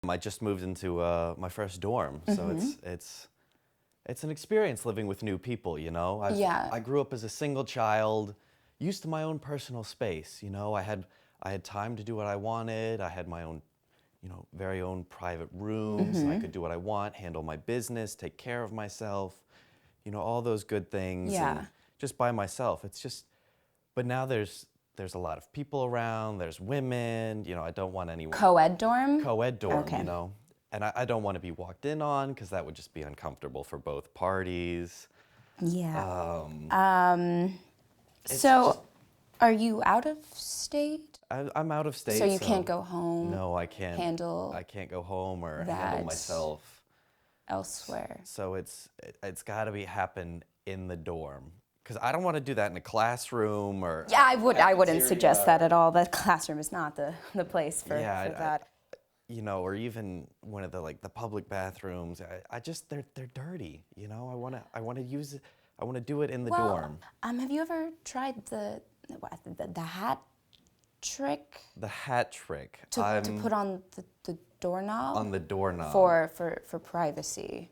I just moved into my first dorm, so it's an experience living with new people, you know? I grew up as a single child, used to my own personal space, you know? I had time to do what I wanted. I had my own, very own private rooms, and I could do what I want, handle my business, take care of myself, all those good things. Yeah. And just by myself. But now there's a lot of people around, there's women, I don't want anyone. Co-ed dorm? Co-ed dorm, Okay. And I don't want to be walked in on because that would just be uncomfortable for both parties. Yeah. So, are you out of state? I'm out of state. So you can't go home? No, I can't. I can't go home or handle myself elsewhere. So it's got to happen in the dorm. Because I don't want to do that in a classroom or... Yeah, I wouldn't suggest that at all. The classroom is not the place for that. Or even one of the public bathrooms. They're dirty. I want to use it. I want to do it in the dorm. Have you ever tried the hat trick? The hat trick. To put on the doorknob? On the doorknob. For privacy.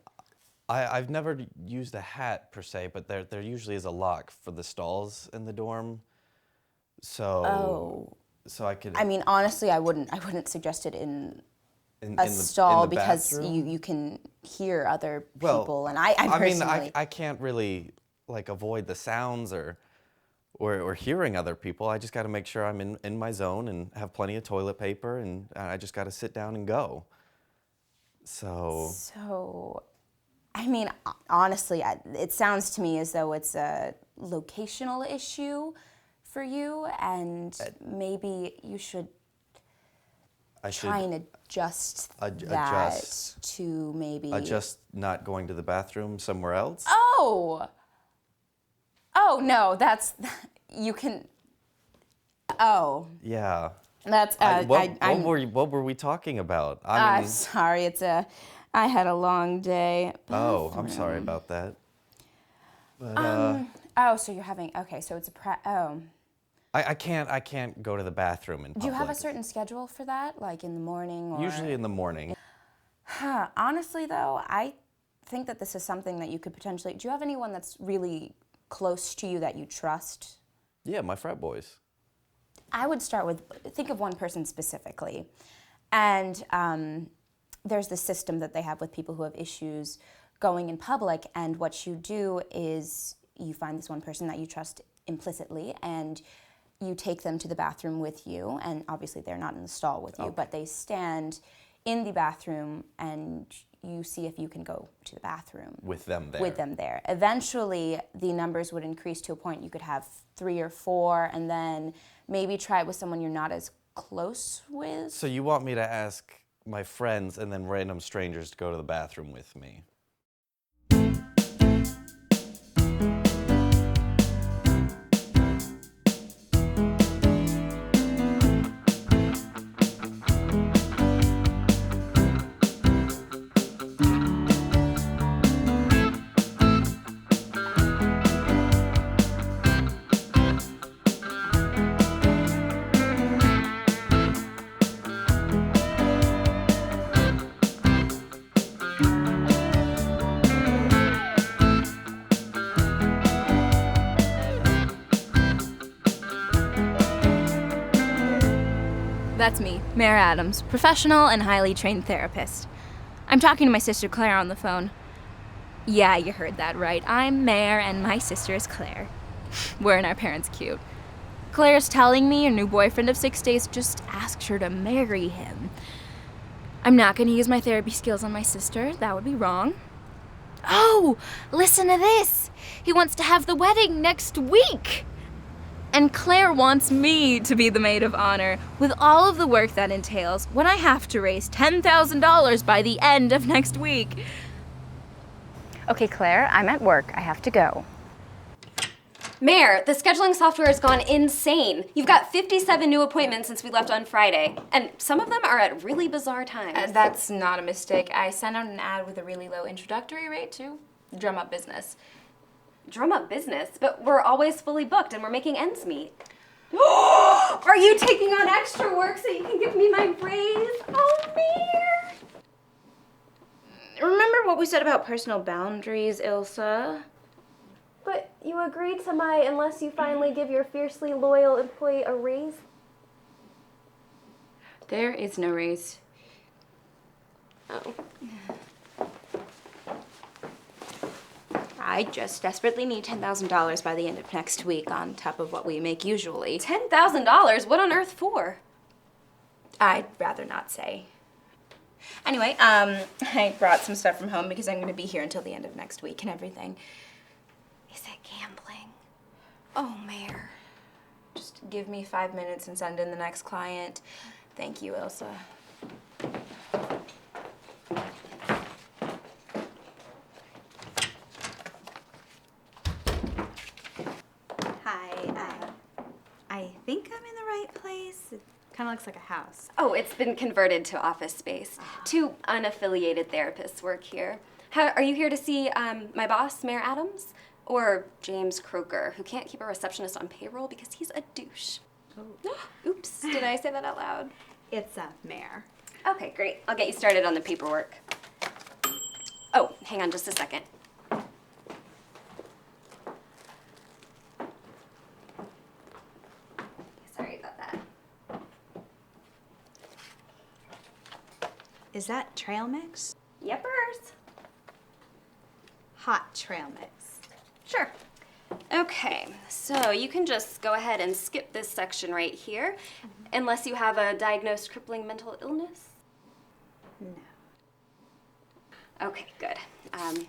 I've never used a hat per se, but there usually is a lock for the stalls in the dorm. So I could. I mean, honestly, I wouldn't suggest it in a stall because you can hear other people, and I personally. I can't really avoid the sounds or hearing other people. I just got to make sure I'm in my zone and have plenty of toilet paper, and I just got to sit down and go. So. I mean, honestly, it sounds to me as though it's a locational issue for you, and maybe you should try and adjust that to maybe... Adjust not going to the bathroom somewhere else? Oh, no, you can... Oh. Yeah. That's... What were we talking about? I'm sorry, I had a long day. Oh, I'm sorry about that. But, so you're having, okay, so it's I can't go to the bathroom in public. Do you have a certain schedule for that, like in the morning or? Usually in the morning. Honestly though, I think that this is something that you could potentially, do you have anyone that's really close to you that you trust? Yeah, my frat boys. I would start with, think of one person specifically. And, there's this system that they have with people who have issues going in public, and what you do is you find this one person that you trust implicitly, and you take them to the bathroom with you, and obviously they're not in the stall with you, but they stand in the bathroom, and you see if you can go to the bathroom. With them there. With them there. Eventually, the numbers would increase to a point you could have 3 or 4, and then maybe try it with someone you're not as close with. So you want me to ask my friends and then random strangers to go to the bathroom with me? That's me, Mare Adams, professional and highly trained therapist. I'm talking to my sister Claire on the phone. Yeah, you heard that right. I'm Mare and my sister is Claire. We're in our parents' cute. Claire's telling me her new boyfriend of 6 days just asked her to marry him. I'm not going to use my therapy skills on my sister. That would be wrong. Oh, listen to this. He wants to have the wedding next week. And Claire wants me to be the maid of honor, with all of the work that entails when I have to raise $10,000 by the end of next week. Okay, Claire, I'm at work. I have to go. Mare, the scheduling software has gone insane. You've got 57 new appointments since we left on Friday, and some of them are at really bizarre times. That's not a mistake. I sent out an ad with a really low introductory rate to drum up business. Drum up business? But we're always fully booked and we're making ends meet. Are you taking on extra work so you can give me my raise? Oh Mayor! Remember what we said about personal boundaries, Ilsa? But you agreed to my unless you finally give your fiercely loyal employee a raise? There is no raise. Oh. I just desperately need $10,000 by the end of next week on top of what we make usually. $10,000? What on earth for? I'd rather not say. Anyway, I brought some stuff from home because I'm going to be here until the end of next week and everything. Is it gambling? Oh, Mayor. Just give me 5 minutes and send in the next client. Thank you, Ilsa. Hi, I think I'm in the right place. It kind of looks like a house. Oh, it's been converted to office space. Two unaffiliated therapists work here. Are you here to see my boss, Mayor Adams? Or James Croker, who can't keep a receptionist on payroll because he's a douche? Oh. Oops, did I say that out loud? It's a Mayor. Okay, great. I'll get you started on the paperwork. Oh, hang on just a second. Sorry about that. Is that trail mix? Yepers. Hot trail mix. Sure. Okay, so you can just go ahead and skip this section right here, unless you have a diagnosed crippling mental illness. No. Okay, good. And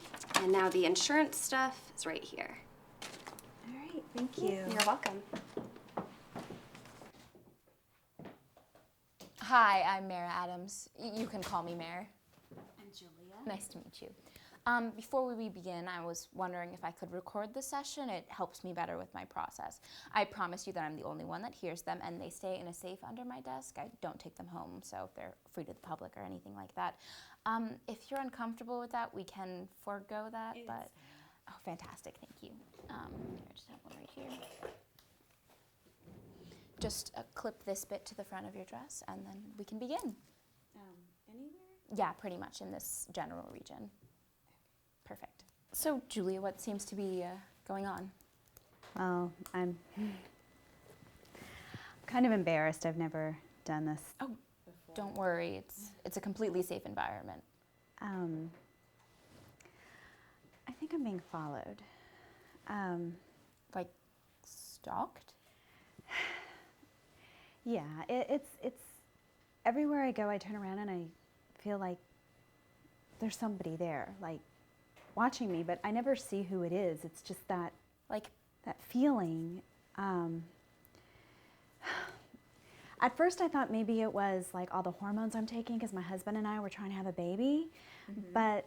now the insurance stuff is right here. All right, thank you. You're welcome. Hi, I'm Mayor Adams. You can call me Mayor. I'm Julia. Nice to meet you. Before we begin, I was wondering if I could record the session. It helps me better with my process. I promise you that I'm the only one that hears them, and they stay in a safe under my desk. I don't take them home, so they're free to the public or anything like that. If you're uncomfortable with that, we can forego that, but... Oh, fantastic, thank you. Here, I just have one right here. Just clip this bit to the front of your dress, and then we can begin. Anywhere? Yeah, pretty much in this general region. Perfect. So, Julia, what seems to be going on? Well, I'm kind of embarrassed. I've never done this. Oh, don't worry. It's a completely safe environment. I think I'm being followed. Like, stalked? Yeah, it's everywhere I go, I turn around and I feel like there's somebody there, like watching me, but I never see who it is. It's just that, Like, that feeling. At first I thought maybe it was like all the hormones I'm taking because my husband and I were trying to have a baby, but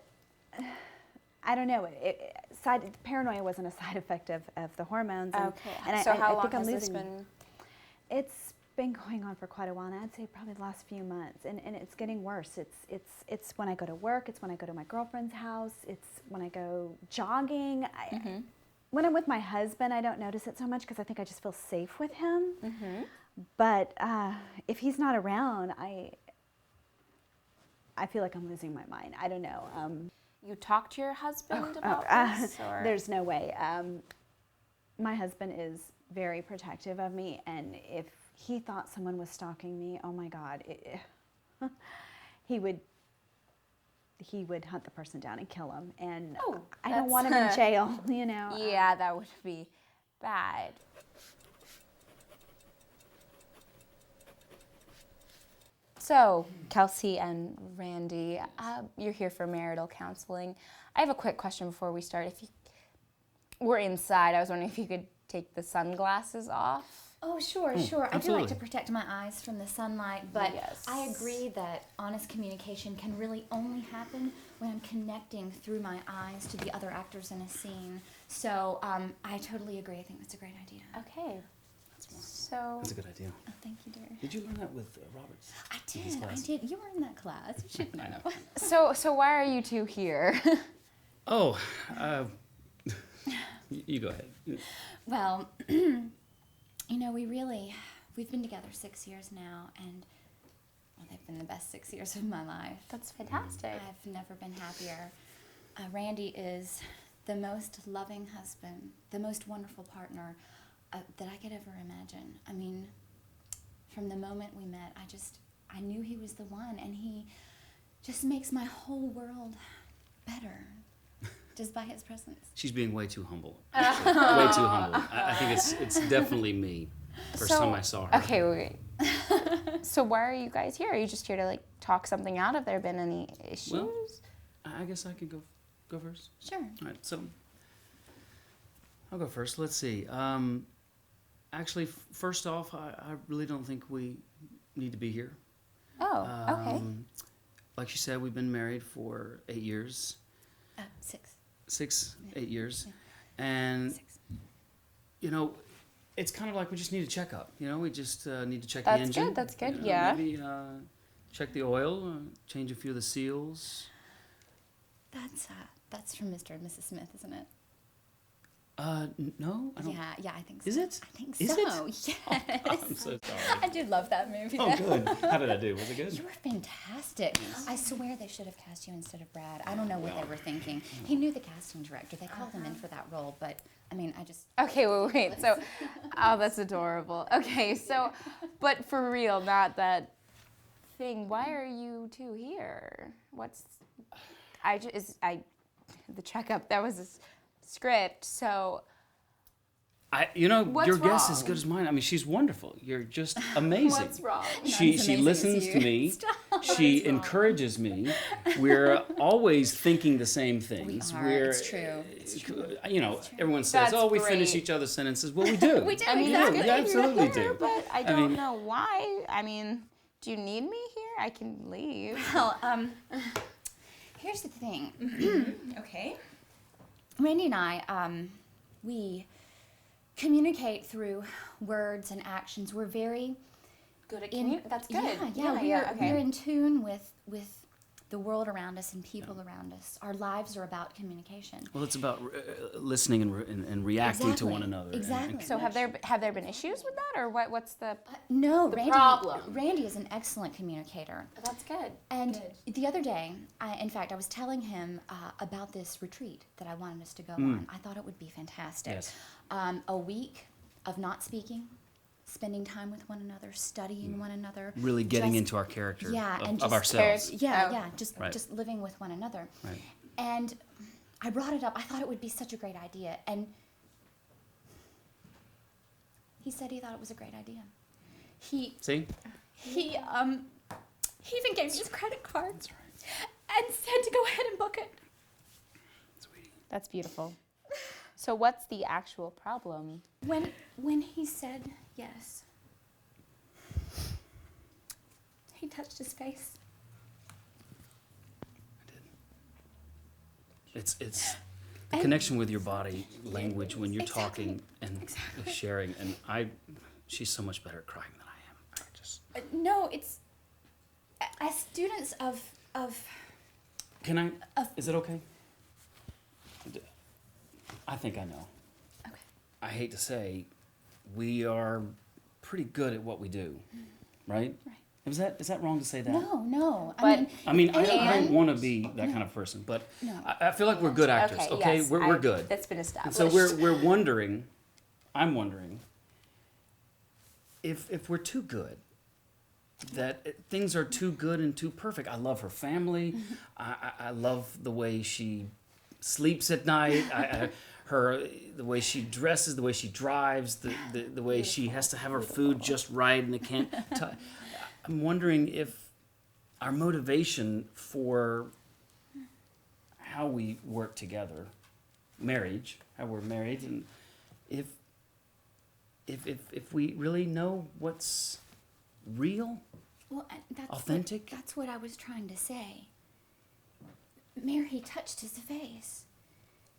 I don't know. Paranoia wasn't a side effect of the hormones. okay. And So I how long think I'm has this losing. been? It's been going on for quite a while now. I'd say probably the last few months, and it's getting worse. It's when I go to work. It's when I go to my girlfriend's house. It's when I go jogging. When I'm with my husband, I don't notice it so much because I think I just feel safe with him. But if he's not around, I feel like I'm losing my mind. I don't know. You talked to your husband about this? Or? There's no way. My husband is very protective of me, and if he thought someone was stalking me, oh my God, he would hunt the person down and kill him, and I don't want him in jail, you know. Yeah, that would be bad. So, Kelsey and Randy, you're here for marital counseling. I have a quick question before we start. We're inside. I was wondering if you could take the sunglasses off. Oh, sure. I do absolutely. like to protect my eyes from the sunlight, but Yes. I agree that honest communication can really only happen when I'm connecting through my eyes to the other actors in a scene. So I totally agree. I think that's a great idea. Okay. So. That's a good idea. Oh, thank you, dear. Did you learn that with Roberts? I his did. class? You were in that class. You should know. I know. So why are you two here? Oh, you go ahead. Well, we've been together 6 years now, and they've been the best 6 years of my life. That's fantastic. I've never been happier. Randy is the most loving husband, the most wonderful partner that I could ever imagine. I mean, from the moment we met, I knew he was the one, and he just makes my whole world better just by his presence. She's being way too humble. Way too humble. I think it's definitely me. First time I saw her. Okay, wait. So why are you guys here? Are you just here to like talk something out? Have there been any issues? Well, I guess I could go first. Sure. All right, so I'll go first. Let's see. Actually, first off, I really don't think we need to be here. Oh, okay. Like she said, we've been married for 8 years. 6. 8 years. And, 6. you know, it's kind of like we just need a checkup. You know, we just need to check the engine. That's good, you know, yeah. Maybe check the oil, change a few of the seals. That's from Mr. and Mrs. Smith, isn't it? No, I don't. Yeah, I think so. Is it? I think Is so. it? Yes. Oh, I'm so sorry. I did love that movie. Oh, good. How did I do? Was it good? You were fantastic. I swear they should have cast you instead of Brad. I don't know what they were thinking. He knew the casting director. They called him in for that role, but I mean, I just. Okay, wait. So, oh, that's adorable. Okay, so, but for real, not that thing. Why are you two here? The checkup. That was a script. So. Your guess is wrong? good as mine. I mean, she's wonderful. You're just amazing. What's wrong? She amazing listens as to you. me. Stop. She encourages me. We're always thinking the same We things. are. It's true. It's true. You know, everyone says, That's "Oh, we finish great. each other's sentences." Well, we do. We do. I mean, exactly. it's We good absolutely you're here, do. but I I don't mean- know why. I mean, do you need me here? I can leave. Well, here's the thing. Okay. Randy and I, we communicate through words and actions. We're very Good at That's good. Yeah, okay. we're in tune with the world around us and people around us. Our lives are about communication. Well, it's about listening and reacting to one another. Exactly. So have there been issues with that, or what's the? No, The Randy. problem. Randy is an excellent communicator. That's good. And the other day, in fact, I was telling him about this retreat that I wanted us to go on. I thought it would be fantastic. Yes. A week of not speaking, spending time with one another, studying one another. Really getting just- into our character Yeah, and of just ourselves. Yeah, Oh. yeah, just Right. just living with one another. Right. And I brought it up. I thought it would be such a great idea, and he said he thought it was a great idea. He See? he even gave me his credit card and said to go ahead and book it. Sweetie. That's beautiful. So what's the actual problem? When he said yes, he touched his face. I did. It's the connection with your body language when you're Exactly. talking and sharing. And she's so much better at crying than I am. I just. No, it's as students of Can I? Of- Is it okay? I think I know. okay. I hate to say, we are pretty good at what we do, right? Right. Is that wrong to say that? No. But- I mean, I don't And- want to be that kind of person, but No. I feel like we're good actors. Okay, yes, we're good. That's been And established. so we're wondering. I'm wondering if we're too good. That things are too good and too perfect. I love her family. I love the way she sleeps at night. The way she dresses, the way she drives, the way she has to have her food just right, and it can't. I'm wondering if our motivation for how we work together, marriage, how we're married, and if we really know what's real. Well, that's Authentic? That's what I was trying to say. Mary touched his face.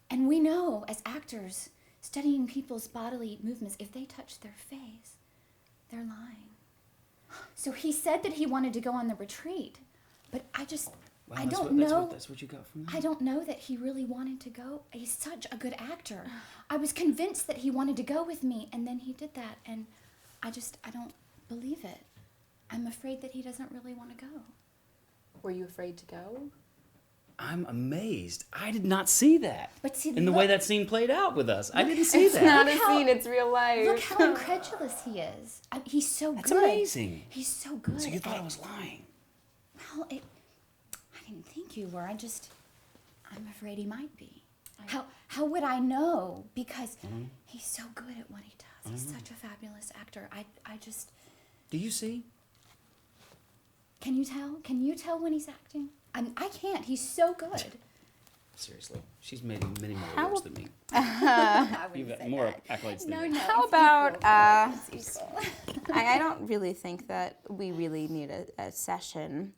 And we know, as actors, studying people's bodily movements, if they touch their face, they're lying. So he said that he wanted to go on the retreat, but I Wow, don't know. That's what you got from that. I don't know that he really wanted to go. He's such a good actor. I was convinced that he wanted to go with me, and then he did that, and I don't believe it. I'm afraid that he doesn't really want to go. Were you afraid to go? I'm amazed. I did not see that. But see, in the way that scene played out with us. I didn't see It's that. not a scene, it's real life. Look how incredulous he is. He's so That's good. amazing. He's so good. So you thought I was lying? Well, I didn't think you were. I'm afraid he might be. How would I know? Because he's so good at what he does. He's such a fabulous actor. I just... Do you see? Can you tell? Can you tell when he's acting? I can't. He's so good. Seriously, she's made many more awards than me. I You've got say more that. accolades than me. No, How it's about, equal. It's equal. I don't really think that we really need a session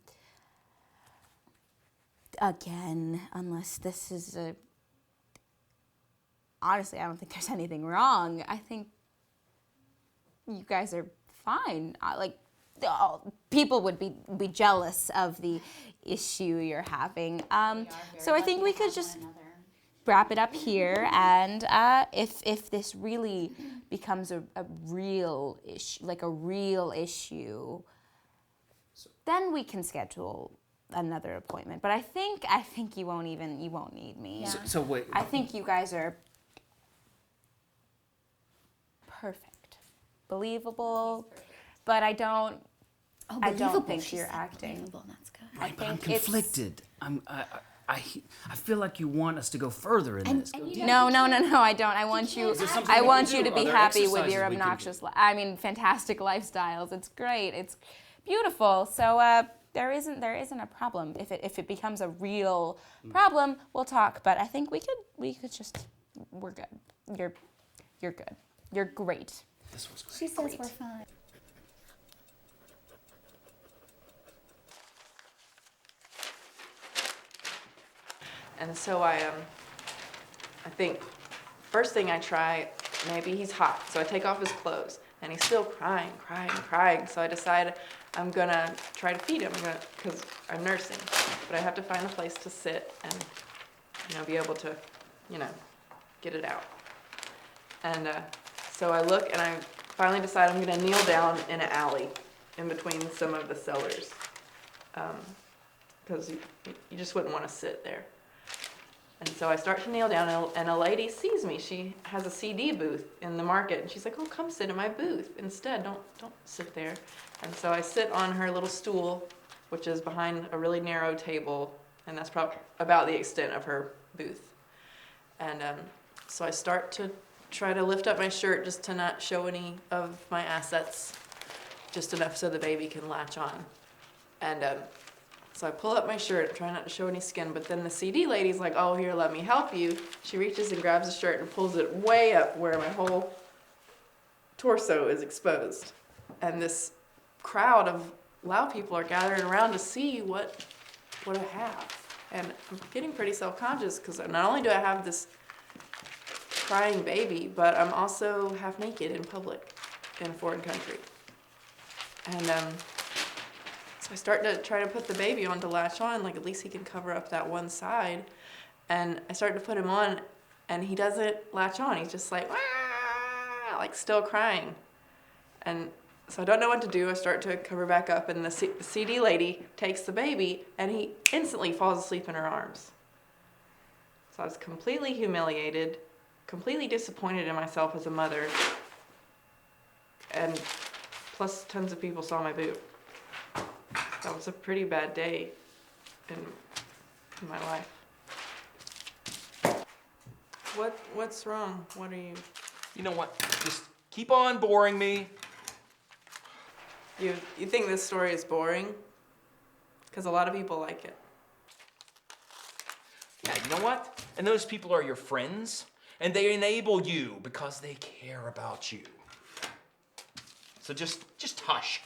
again, unless this is a... Honestly, I don't think there's anything wrong. I think you guys are fine. People would be jealous of the issue you're having. So I think we could just wrap it up here, and if this really becomes a real issue, like a real issue, then we can schedule another appointment. But I think you won't need me. Yeah. So wait. I think you guys are perfect, believable, but I don't think you're acting. Believable, that's good. Right, but I'm think it's- conflicted. I feel like you want us to go further in this. and you No, I don't. I want you. something I we want can you do? to be Are there happy with exercises your we can do? obnoxious. Fantastic lifestyles. It's great. It's beautiful. So there isn't a problem. If it becomes a real problem, we'll talk. But I think we could just. We're good. You're good. You're great. This was great. She says we're fine. And so I think first thing I try, maybe he's hot, so I take off his clothes, and he's still crying. So I decide I'm gonna try to feed him, because I'm nursing, but I have to find a place to sit and, be able to, get it out. And so I look, and I finally decide I'm gonna kneel down in an alley in between some of the cellars, because you just wouldn't want to sit there. And so I start to kneel down, and a lady sees me. She has a CD booth in the market, and she's like, "Oh, come sit in my booth instead. Don't sit there." And so I sit on her little stool, which is behind a really narrow table, and that's probably about the extent of her booth. And so I start to try to lift up my shirt just to not show any of my assets, just enough so the baby can latch on. And so I pull up my shirt, try not to show any skin, but then the CD lady's like, "Oh, here, let me help you." She reaches and grabs the shirt and pulls it way up where my whole torso is exposed. And this crowd of loud people are gathering around to see what I have. And I'm getting pretty self-conscious because not only do I have this crying baby, but I'm also half naked in public in a foreign country. And so I start to try to put the baby on to latch on, like at least he can cover up that one side. And I start to put him on, and he doesn't latch on. He's just like, "Wah!" like still crying. And so I don't know what to do. I start to cover back up, and the CD lady takes the baby, and he instantly falls asleep in her arms. So I was completely humiliated, completely disappointed in myself as a mother, and plus tons of people saw my boob. That was a pretty bad day in my life. What's wrong? What are you... You know what? Just keep on boring me. You think this story is boring? Because a lot of people like it. Yeah, you know what? And those people are your friends, and they enable you because they care about you. So just hush.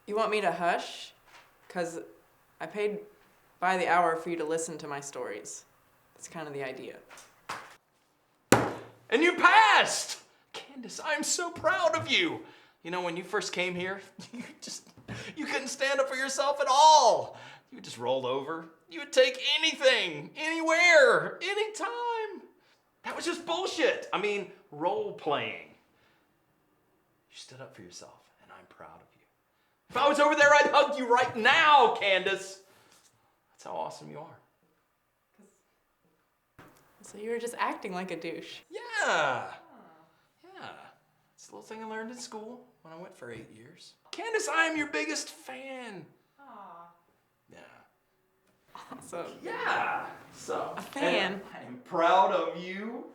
You want me to hush? Because I paid by the hour for you to listen to my stories. That's kind of the idea. And you passed! Candace, I'm so proud of you. You know, when you first came here, you couldn't stand up for yourself at all. You would just roll over. You would take anything, anywhere, anytime. That was just bullshit. I mean, role playing. You stood up for yourself, and I'm proud of you. If I was over there, I'd hug you right now, Candace. That's how awesome you are. So you were just acting like a douche. Yeah. Yeah. It's a little thing I learned in school when I went for 8 years. Candace, I am your biggest fan. Yeah. Awesome. Yeah. So. A fan. I am proud of you.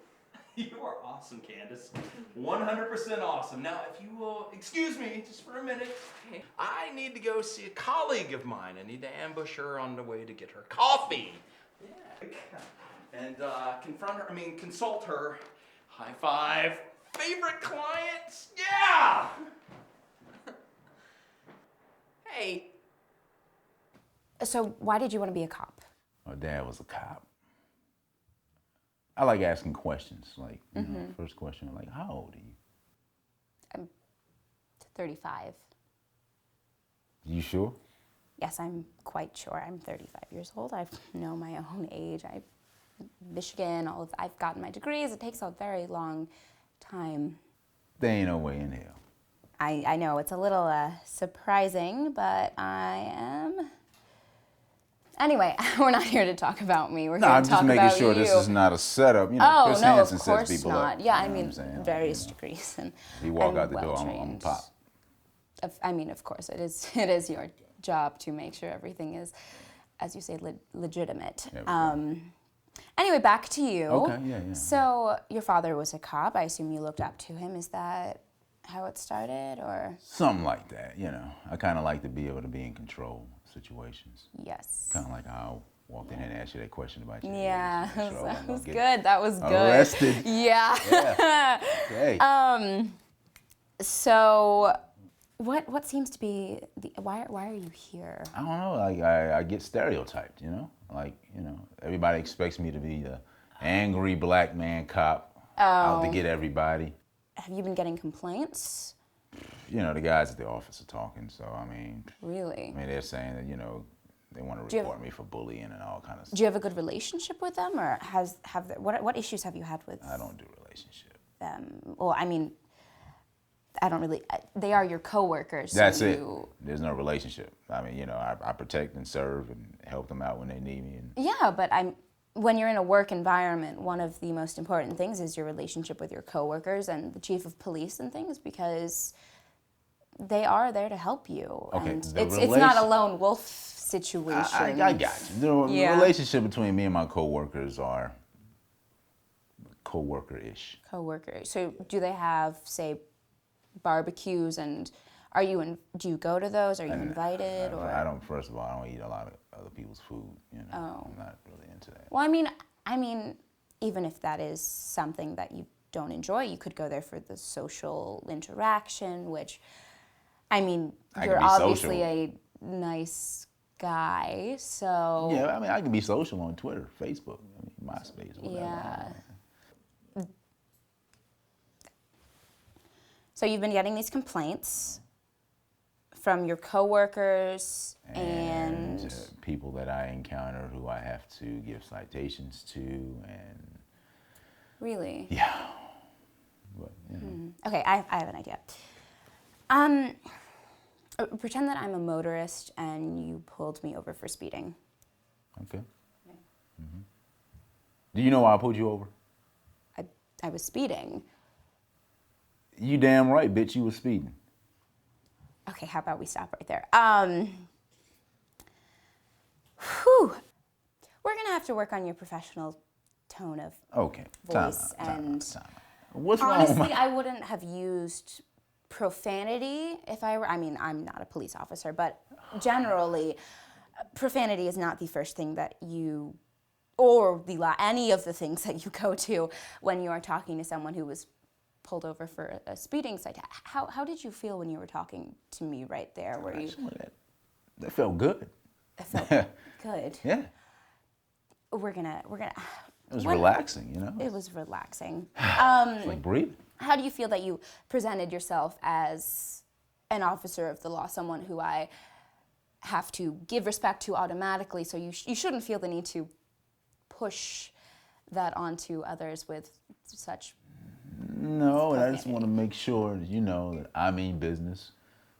You are awesome, Candace. 100% awesome. Now, if you will excuse me just for a minute, I need to go see a colleague of mine. I need to ambush her on the way to get her coffee. Yeah. And consult her. High five. Favorite clients? Yeah! Hey. So why did you want to be a cop? My dad was a cop. I like asking questions. Like, you know, first question, like, how old are you? I'm 35. You sure? Yes, I'm quite sure. I'm 35 years old. I know my own age. Michigan, I've gotten my degrees. It takes a very long time. There ain't no way in hell. I know it's a little surprising, but I am. Anyway, we're not here to talk about me. We're here I'm to just talk making about sure you. this is not a setup. You know, Oh, Chris no, Hansen of sets course people not. up. Yeah, You I know mean, what I'm saying? various You know, degrees and you walk and out the door, I'm well-trained. pop. I mean, of course, it is your job to make sure everything is, as you say, legitimate. Anyway, back to you. Okay, yeah. So your father was a cop. I assume you looked up to him. Is that how it started, or? Something like that, you know. I kind of like to be able to be in control of situations. Yes. Kind of like how I walked in and asked you that question about your Yeah, age, make sure I that wasn't was gonna good. That was get good. arrested. Yeah. Okay. So, what seems to be why are you here? I don't know. Like I get stereotyped, you know. Like, you know, everybody expects me to be the angry black man cop out to get everybody. Have you been getting complaints? You know, the guys at the office are talking. So I mean. Really? I mean, they're saying that, you know, they want to report me for bullying and all kind of stuff. Do you have a good relationship with them, or what issues have you had with? I don't do relationship. Well, I mean, I don't really. They are your coworkers. That's so it. There's no relationship. I mean, you know, I protect and serve and help them out when they need me. Yeah, but when you're in a work environment, one of the most important things is your relationship with your coworkers and the chief of police and things, because they are there to help you. Okay, and it's not a lone wolf situation. I got you. The relationship between me and my coworkers are coworker-ish. Coworkers. So do they have, say, barbecues, and do you go to those? Are you invited? I don't. First of all, I don't eat a lot of other people's food. You know, I'm not really into that. Well, I mean, even if that is something that you don't enjoy, you could go there for the social interaction, which, I mean, you're obviously a nice guy, so. Yeah, I mean, I can be social on Twitter, Facebook, MySpace, whatever. Yeah. So you've been getting these complaints from your coworkers and people that I encounter who I have to give citations to, and really, yeah. But, you know. Okay, I have an idea. Pretend that I'm a motorist and you pulled me over for speeding. Okay. Yeah. Mm-hmm. Do you know why I pulled you over? I was speeding. You damn right, bitch, you was speeding. Okay, how about we stop right there? We're gonna have to work on your professional tone of voice time and. out. What's honestly, wrong? I wouldn't have used profanity if I were. I mean, I'm not a police officer, but generally, profanity is not the first thing that you, or any of the things that you go to when you are talking to someone who was pulled over for a speeding citation. How did you feel when you were talking to me right there? Were you? That felt good. It felt good. Yeah. We're gonna. It was relaxing, you know. It was relaxing. It's like breathing. How do you feel that you presented yourself as an officer of the law, someone who I have to give respect to automatically? So you shouldn't feel the need to push that onto others with such. No, and I just want to make sure that you know that I mean business.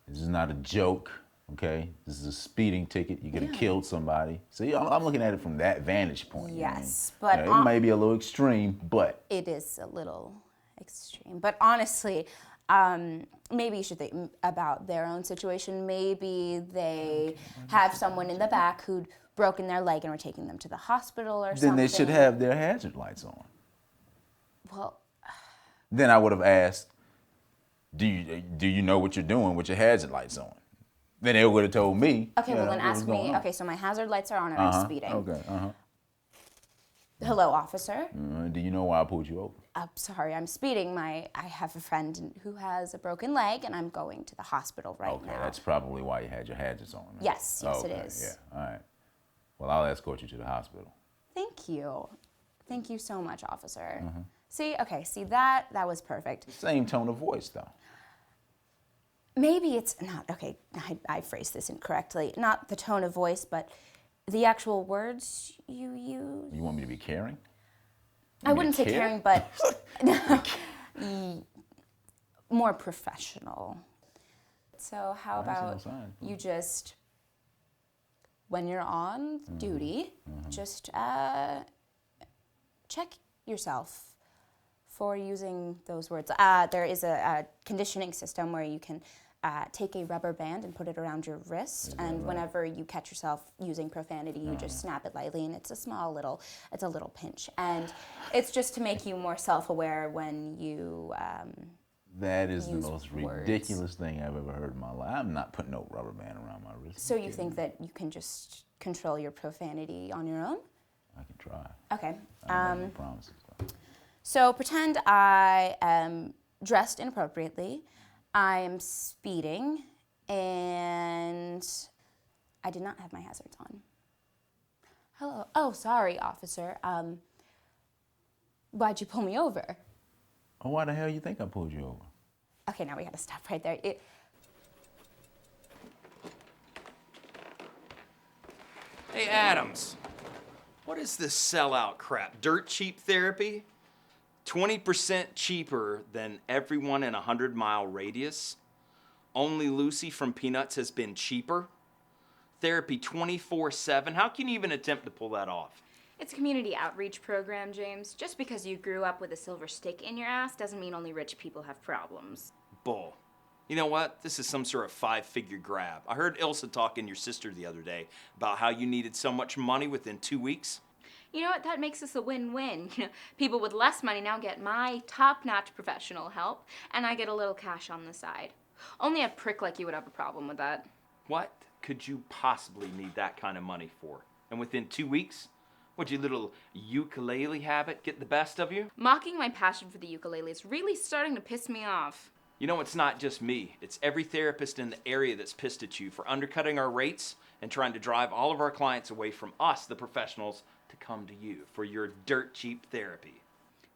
This is not a joke, okay? This is a speeding ticket. You could have killed somebody. See, I'm looking at it from that vantage point. Yes, you know what I mean? but it may be a little extreme, but it is a little extreme. But honestly, maybe you should think about their own situation. Maybe they have someone in the back who'd broken their leg and were taking them to the hospital or something. then they should have their hazard lights on. Well, Then I would have asked, do you know what you're doing with your hazard lights on? Then they would have told me. okay, well then ask me. Okay, so my hazard lights are on and I'm speeding. Okay, Hello, officer. Do you know why I pulled you over? I'm sorry, I'm speeding. I have a friend who has a broken leg and I'm going to the hospital right Okay, now. that's probably why you had your hazards on. Right? Yes, it is. Yeah, all right. Well, I'll escort you to the hospital. Thank you. Thank you so much, officer. See, that was perfect. Same tone of voice, though. Maybe it's not, okay, I phrased this incorrectly. Not the tone of voice, but the actual words you use. You want me to be caring? I wouldn't say caring, but more professional. So how about you just, when you're on duty, just check yourself for using those words. There is a conditioning system where you can take a rubber band and put it around your wrist, and whenever you catch yourself using profanity, you just snap it lightly, and it's a little pinch, and it's just to make you more self-aware when you that is the most ridiculous thing I've ever heard in my life. I'm not putting no rubber band around my wrist. So you think that you can just control your profanity on your own? I can try. Okay. I don't make no promises. So pretend I am dressed inappropriately, I am speeding, and I did not have my hazards on. Hello. Oh, sorry, officer. Why'd you pull me over? Oh, why the hell you think I pulled you over? Okay, now we gotta stop right there. Hey, Adams, what is this sellout crap? Dirt cheap therapy? 20% cheaper than everyone in a 100-mile radius? Only Lucy from Peanuts has been cheaper? Therapy 24/7? How can you even attempt to pull that off? It's a community outreach program, James. Just because you grew up with a silver stick in your ass doesn't mean only rich people have problems. Bull. You know what? This is some sort of 5-figure grab. I heard Ilsa talking to your sister the other day about how you needed so much money within 2 weeks. You know what? That makes us a win-win. You know, people with less money now get my top-notch professional help, and I get a little cash on the side. Only a prick like you would have a problem with that. What could you possibly need that kind of money for? And within 2 weeks? Would your little ukulele habit get the best of you? Mocking my passion for the ukulele is really starting to piss me off. You know, it's not just me. It's every therapist in the area that's pissed at you for undercutting our rates and trying to drive all of our clients away from us, the professionals, to come to you for your dirt cheap therapy.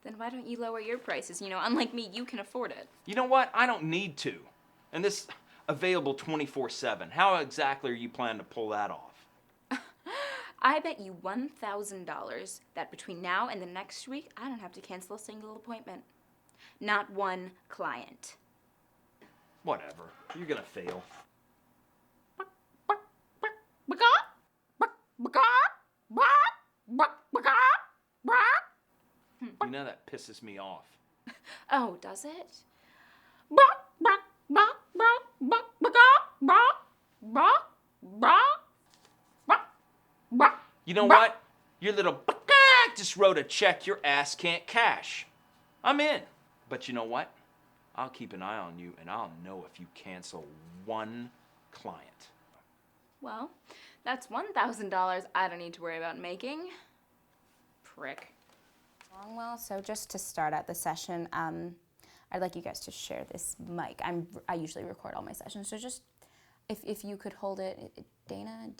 Then why don't you lower your prices? You know, unlike me, you can afford it. You know what? I don't need to. And this available 24/7. How exactly are you planning to pull that off? I bet you $1,000 that between now and the next week, I don't have to cancel a single appointment. Not one client. Whatever. You're gonna fail. You know that pisses me off. Oh, does it? You know what? Your little just wrote a check your ass can't cash. I'm in. But you know what? I'll keep an eye on you and I'll know if you cancel one client. Well, that's $1,000 I don't need to worry about making. Prick. Well, so just to start out the session, I'd like you guys to share this mic. I usually record all my sessions, so just if you could hold it, Dana,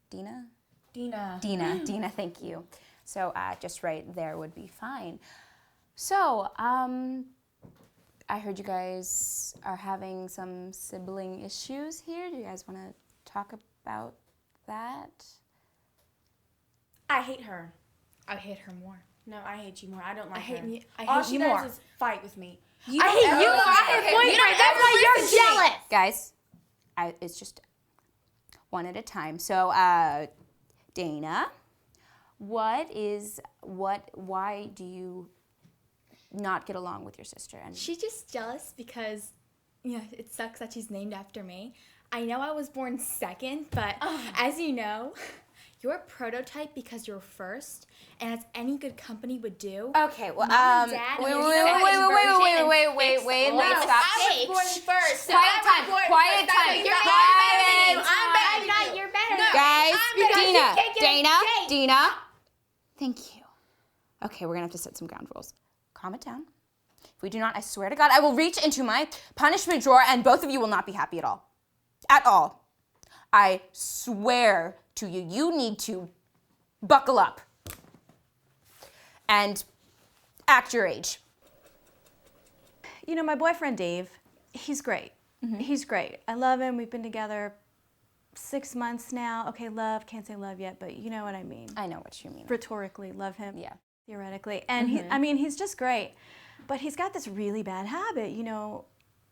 Dina? Dina, thank you. So just right there would be fine. So, I heard you guys are having some sibling issues here. Do you guys want to talk about that? I hate her. I hate her more. No, I hate you more. I don't like I hate her. me. I All hate she you does more. is fight with me. I hate you more. I have boyfriend. That's why you're jealous. Guys, it's just one at a time. So, Dana, why do you not get along with your sister? And She's just jealous because, it sucks that she's named after me. I know I was born second, but as you know, you're a prototype because you're first, and as any good company would do. Okay, well, Mom and Dad wait, are wait, second version and fix all stop. mistakes. I was born first. So Quiet time, quiet time, quiet I'm not. You're better. Guys, Dana. Thank you. Okay, we're gonna have to set some ground rules. Calm it down. If we do not, I swear to God, I will reach into my punishment drawer and both of you will not be happy at all. At all. I swear to you, you need to buckle up and act your age. My boyfriend Dave, he's great. He's great. I love him. We've been together 6 months now. Okay, can't say love yet, but you know what I mean. I know what you mean. Rhetorically, love him. Yeah. Theoretically. And he's just great. But he's got this really bad habit,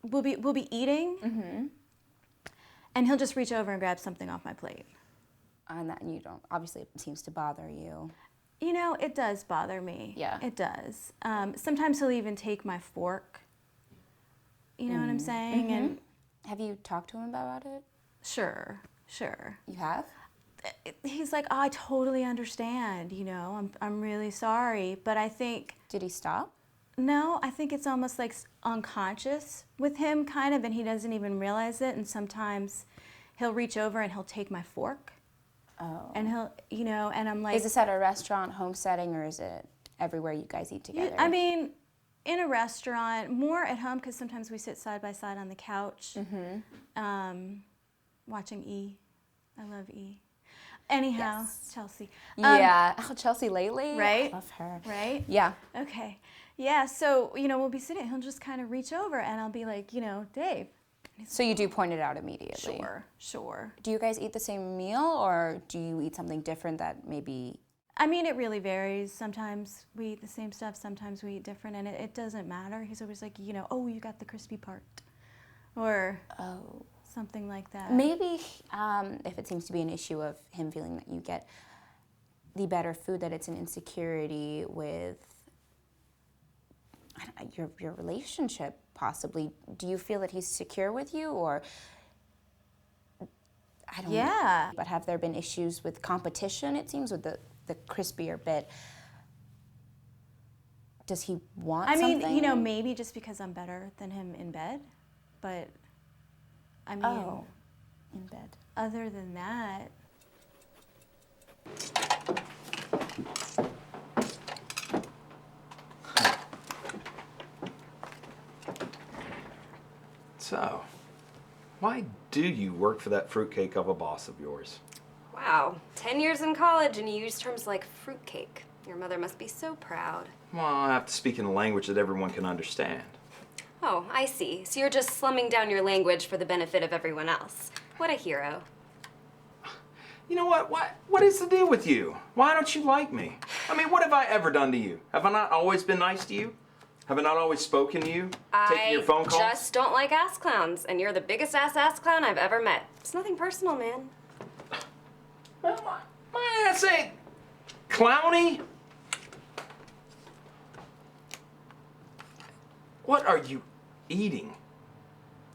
we'll be eating and he'll just reach over and grab something off my plate. And that you don't, obviously it seems to bother you. It does bother me. Yeah. It does. Sometimes he'll even take my fork. You know what I'm saying? And have you talked to him about it? Sure. You have? He's like, I totally understand, I'm really sorry, but I think... Did he stop? No, I think it's almost like unconscious with him, kind of, and he doesn't even realize it, and sometimes he'll reach over and he'll take my fork. Oh. And he'll, and I'm like... Is this at a restaurant, home setting, or is it everywhere you guys eat together? I mean, in a restaurant, more at home, because sometimes we sit side by side on the couch, watching E. I love E. Anyhow, Yes. Chelsea. Chelsea lately. Right? I love her. Right? Yeah. Okay. Yeah, so, we'll be sitting, he'll just kind of reach over and I'll be like, Dave. So you do point it out immediately? Sure. Do you guys eat the same meal or do you eat something different that maybe... I mean, it really varies. Sometimes we eat the same stuff, sometimes we eat different, and it doesn't matter. He's always like, oh, you got the crispy part. Or something like that. Maybe if it seems to be an issue of him feeling that you get the better food, that it's an insecurity with your relationship, possibly. Do you feel that he's secure with you, or I don't know. But have there been issues with competition, it seems, with the crispier bit? Does he want something? I mean, maybe just because I'm better than him in bed, but I mean... in bed. Other than that... So, why do you work for that fruitcake of a boss of yours? Wow, 10 years in college and you use terms like fruitcake. Your mother must be so proud. Well, I have to speak in a language that everyone can understand. Oh, I see. So you're just slumming down your language for the benefit of everyone else. What a hero. You know what? What is the deal with you? Why don't you like me? I mean, what have I ever done to you? Have I not always been nice to you? Have I not always spoken to you? Taken your phone calls? I just don't like ass clowns, and you're the biggest ass clown I've ever met. It's nothing personal, man. Well, my ass ain't clowny. What are you eating?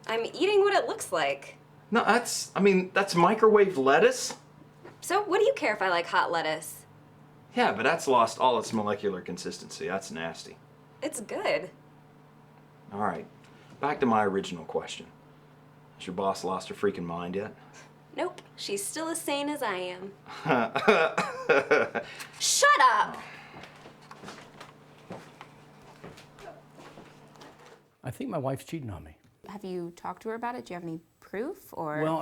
I'm eating what it looks like. No, that's microwave lettuce. So what do you care if I like hot lettuce? Yeah, but that's lost all its molecular consistency. That's nasty. It's good. All right, back to my original question. Has your boss lost her freaking mind yet? Nope, she's still as sane as I am. Shut up! I think my wife's cheating on me. Have you talked to her about it? Do you have any proof, or? Well,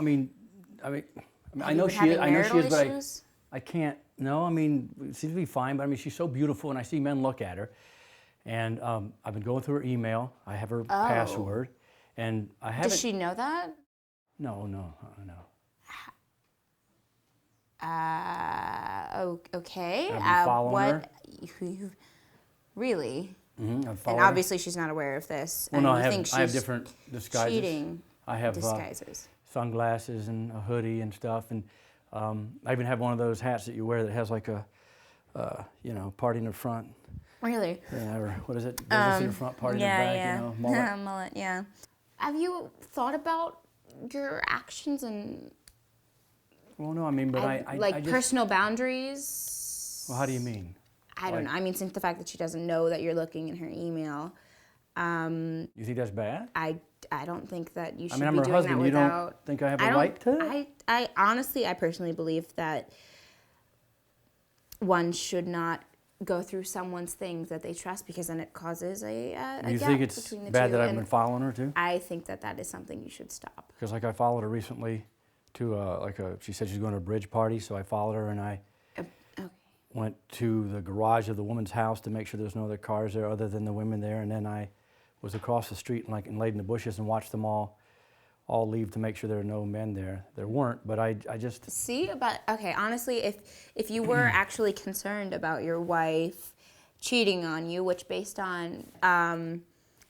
I know she is, but I can't. No, it seems to be fine, but she's so beautiful, and I see men look at her. And I've been going through her email. I have her password, and I haven't. Does she know that? No. Okay. I've been following her. Really? Mm-hmm. And obviously she's not aware of this. Well, no, and I have different disguises. Cheating. I have disguises. Sunglasses and a hoodie and stuff, and I even have one of those hats that you wear that has like a, party in the front. Really? Yeah, or what is it? Business in the front, party in the back, mullet. Mullet, yeah. Have you thought about your actions and... Well, no, I mean, but I like just, personal boundaries? Well, how do you mean? I don't know. I mean, since the fact that she doesn't know that you're looking in her email. You think that's bad? I don't think that you should I'm be her doing husband. that You without... don't think I have a right to? I honestly, I personally believe that one should not go through someone's things that they trust, because then it causes a you gap think it's between the bad two. that I've And been following her too? I think that that is something you should stop. Because like I followed her recently to she said she's going to a bridge party, so I followed her and I went to the garage of the woman's house to make sure there's no other cars there other than the women there, and then I was across the street and laid in the bushes and watched them all leave to make sure there were no men there. There weren't, but I just... See, okay, honestly, if you were actually concerned about your wife cheating on you, which based on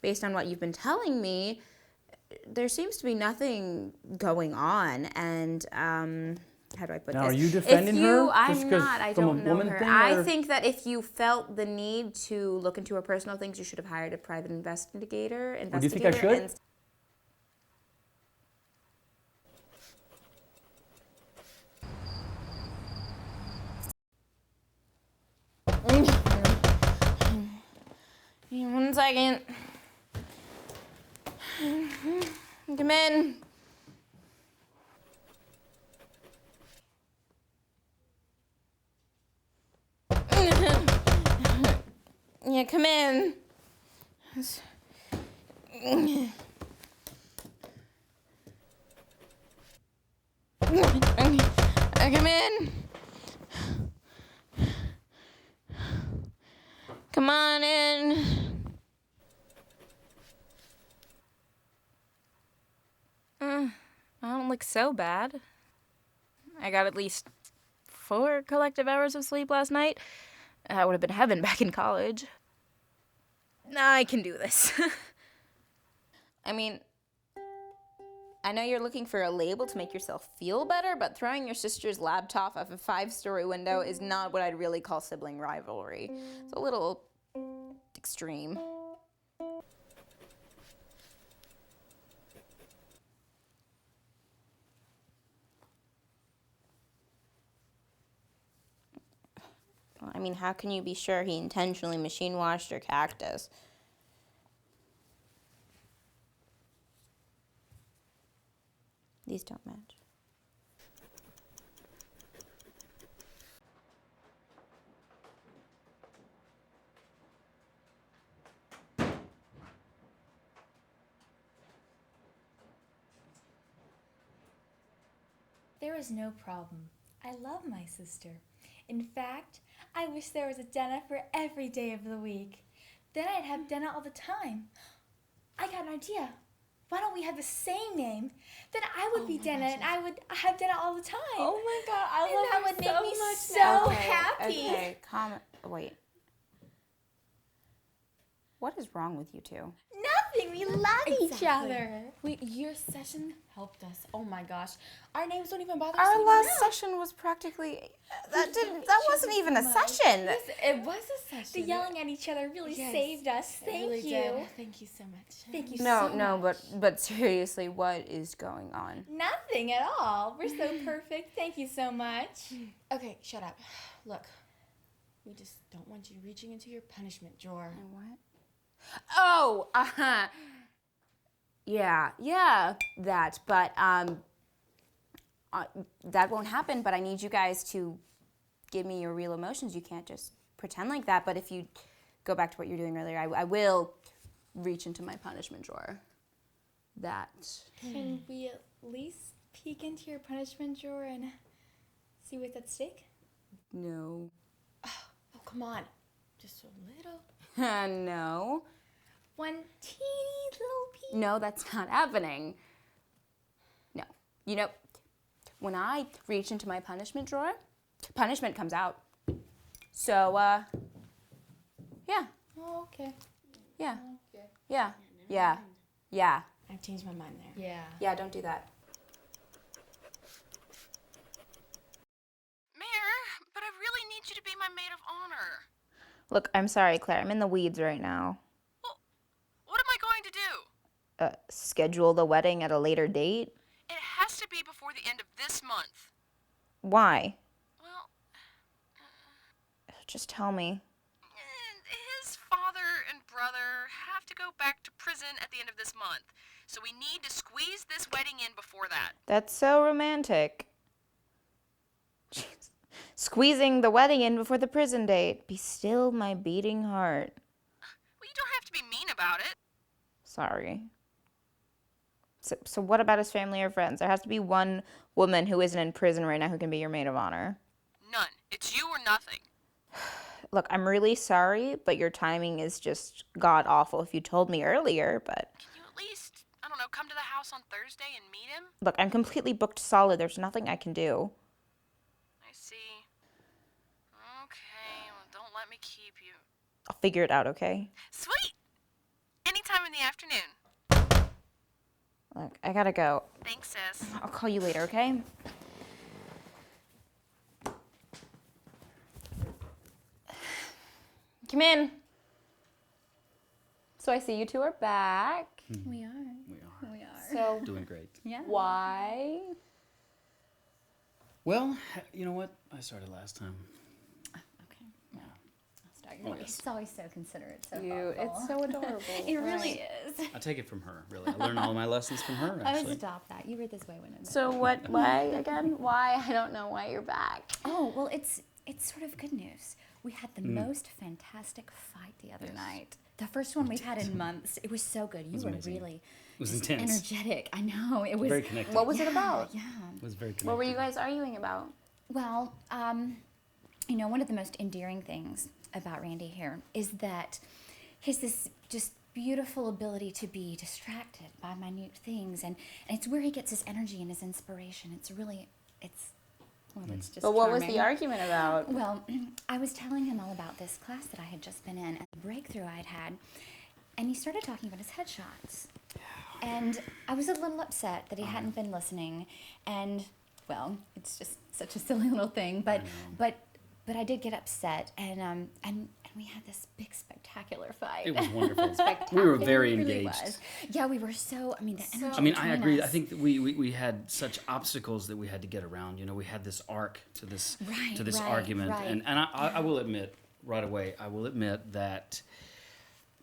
what you've been telling me, there seems to be nothing going on, and how do I put now, this? Are you defending her? I'm not. I don't know her. I or? think that if you felt the need to look into her personal things, you should have hired a private investigator. Well, do you think I should? One second. Come in. Yeah, come in. Come in. Come on in. I don't look so bad. I got at least 4 collective hours of sleep last night. That would have been heaven back in college. I can do this. I mean, I know you're looking for a label to make yourself feel better, but throwing your sister's laptop off a 5-story window is not what I'd really call sibling rivalry. It's a little extreme. I mean, how can you be sure he intentionally machine washed your cactus? These don't match. There is no problem. I love my sister. In fact, I wish there was a Denna for every day of the week. Then I'd have Denna all the time. I got an idea. Why don't we have the same name? Then I would be Denna and I would have Denna all the time. Oh my God, I love that her would make so me much so now. happy. Okay, wait. What is wrong with you two? Nothing. We love each other. Your session helped us. Oh my gosh. Our names don't even bother us. Our last session was practically that wasn't even a session. Yes, it was a session. The yelling at each other really saved us. Thank you. Did. Thank you so much. Thank you so much. No, but seriously, what is going on? Nothing at all. We're so perfect. Thank you so much. Okay, shut up. Look, we just don't want you reaching into your punishment drawer. What? Oh, yeah, that. But that won't happen. But I need you guys to give me your real emotions. You can't just pretend like that. But if you go back to what you were doing earlier, I will reach into my punishment drawer. That. Can we at least peek into your punishment drawer and see what's at stake? No. Oh, come on. Just a little. No. One teeny little peek. No, that's not happening. No. You know, when I reach into my punishment drawer, punishment comes out. So, yeah. Oh, okay. Yeah. Okay. Yeah. Yeah. Yeah. I've changed my mind there. Yeah. Yeah, don't do that. Mayor, but I really need you to be my maid of honor. Look, I'm sorry, Claire. I'm in the weeds right now. Well, what am I going to do? Schedule the wedding at a later date? It has to be before the end of this month. Why? Well, Just tell me. his father and brother have to go back to prison at the end of this month. So we need to squeeze this wedding in before that. That's so romantic. Jeez. Squeezing the wedding in before the prison date. Be still my beating heart. Well, you don't have to be mean about it. Sorry. So what about his family or friends? There has to be one woman who isn't in prison right now who can be your maid of honor. None. It's you or nothing. Look, I'm really sorry, but your timing is just god-awful if you told me earlier, but... Can you at least, I don't know, come to the house on Thursday and meet him? Look, I'm completely booked solid. There's nothing I can do. I see. Okay, well, don't let me keep you. I'll figure it out, okay? Sweet! Anytime in the afternoon. Look, I gotta go. Thanks, sis. I'll call you later, okay? Come in. So I see you two are back. We are. We are. So Doing great. Yeah. why? Well, you know what? I started last time. Okay. Yeah. I'll start. Oh, yes. It's always so considerate, so You, thoughtful. it's so adorable. It really is. I take it from her, really. I learned all my lessons from her, I always actually. adopt that. You were this way when I met So what? Why again? Why? I don't know why you're back. Oh, well, it's sort of good news. We had the most fantastic fight the other night. The first one we've had in months. It was so good. You were amazing. really It was just intense. energetic. I know. It was Very connected. What was it about? Yeah. It was very connected. What were you guys arguing about? Well, you know, one of the most endearing things about Randy here is that he has this just beautiful ability to be distracted by minute things, and it's where he gets his energy and his inspiration. It's just But what was charming. the argument about? Well, I was telling him all about this class that I had just been in and the breakthrough I'd had, and he started talking about his headshots. And I was a little upset that he hadn't been listening, and well, it's just such a silly little thing, but I did get upset, and we had this big spectacular fight. It was wonderful. We were very It really engaged. was. Yeah, we were so. I mean, the energy. I mean, I between agree. us. I think that we had such obstacles that we had to get around. You know, we had this arc to this Right, argument, right. and I will admit right away, I will admit that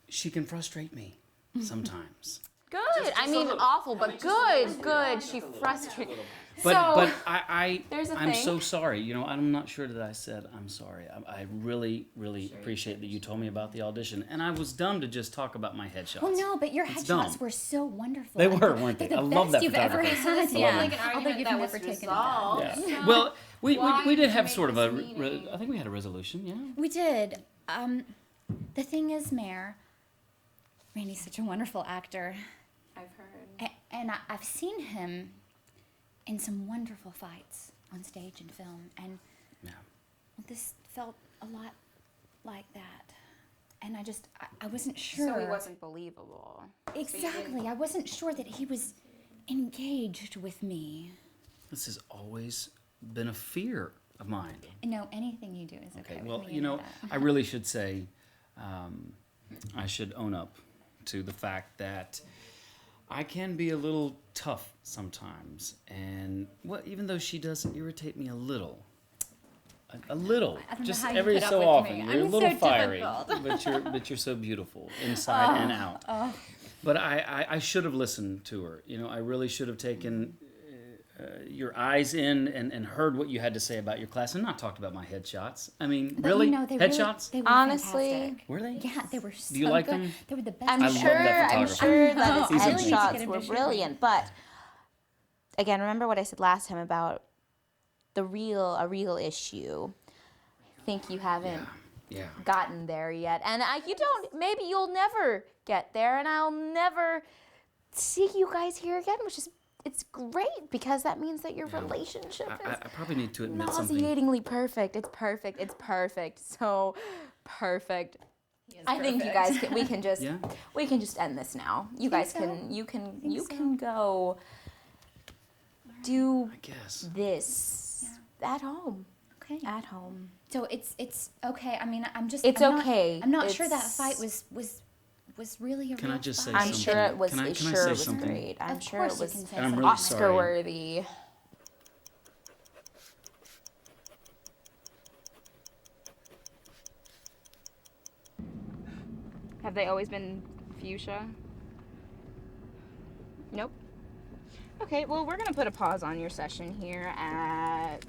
she can frustrate me sometimes. Good. I mean, awful, but good. She frustrated. But there's a I'm thing. so sorry. You know, I'm not sure that I said I'm sorry. I really, really appreciate that you told me about the audition, and I was dumb to just talk about my headshots. Well, no, but your It's headshots dumb. were so wonderful. They were, weren't They're they? the I love best that you've ever photography. had. I love like them. an Although argument you've that never was taken it resolved. back. Yeah. Well, we Why did did have you sort of make a. us mean it? I think we had a resolution. Yeah. We did. The thing is, Mayor, Randy's such a wonderful actor. I've heard. And I've seen him in some wonderful fights on stage and film, and Yeah. this felt a lot like that. And I wasn't sure. So he wasn't believable. Exactly. I wasn't sure that he was engaged with me. This has always been a fear of mine. No, anything you do is okay. Okay, with well, me, you know, that. I really should say, I should own up to the fact that I can be a little tough sometimes. And, well, even though she does irritate me a little, I don't know just how you every put up so with often. me. You're I'm a little so fiery, difficult. but you're so beautiful inside and out. But I should have listened to her. You know, I really should have taken your eyes in and heard what you had to say about your class and not talked about my headshots. I mean, But really? you know, Headshots? They were Honestly, fantastic. Were they? Yeah, they were so Do you like good. them? They were the best. I'm I love sure that that photographer. his He's amazing. headshots were brilliant, but again, remember what I said last time about a real issue. I think you haven't Yeah. gotten there yet, and maybe you'll never get there, and I'll never see you guys here again, which is it's great because that means that your relationship is I probably need to admit something. nauseatingly perfect. It's perfect. So perfect. is I think you guys can, we can just Yeah. we can just end this now. You guys can you can go do I guess. this at home. Okay. At home. So it's okay. I mean, It's okay. I'm not sure that It's- fight was really a Can real I just say fight. I'm something? sure it was. Can I sure say it was something? great. I'm Of sure it course you was can say And I'm something. really sorry. Oscar worthy. Have they always been fuchsia? Nope. Okay, well, we're gonna put a pause on your session here at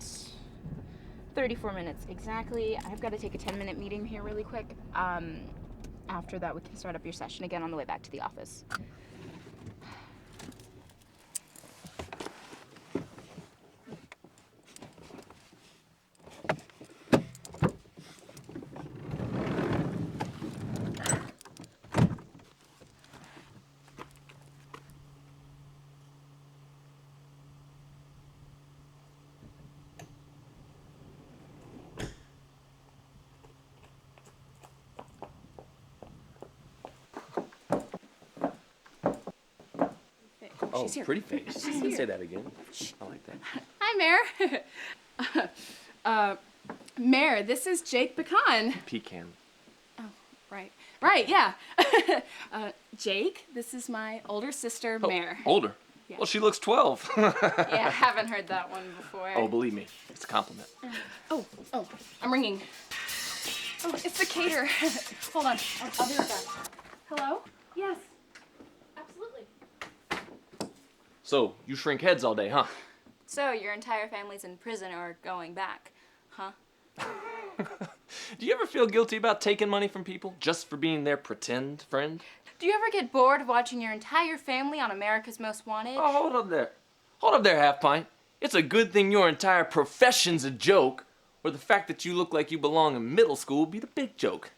34 minutes exactly. I've got to take a 10-minute meeting here really quick. After that, we can start up your session again on the way back to the office. Oh, She's here. pretty face. She's here. Say that again. I like that. Hi, Mare. Mare, this is Jake Pecan. Pecan. Oh, right. Right, yeah. Jake, this is my older sister, Mare. Older? Yeah. Well, she looks 12. Yeah, haven't heard that one before. Oh, believe me, it's a compliment. Oh, I'm ringing. Oh, it's the caterer. Hold on, I'll be right back. Hello? Yes. Absolutely. So, you shrink heads all day, huh? So, your entire family's in prison or going back, huh? Do you ever feel guilty about taking money from people just for being their pretend friend? Do you ever get bored watching your entire family on America's Most Wanted? Oh, hold up there. Hold up there, Half Pint. It's a good thing your entire profession's a joke, or the fact that you look like you belong in middle school would be the big joke.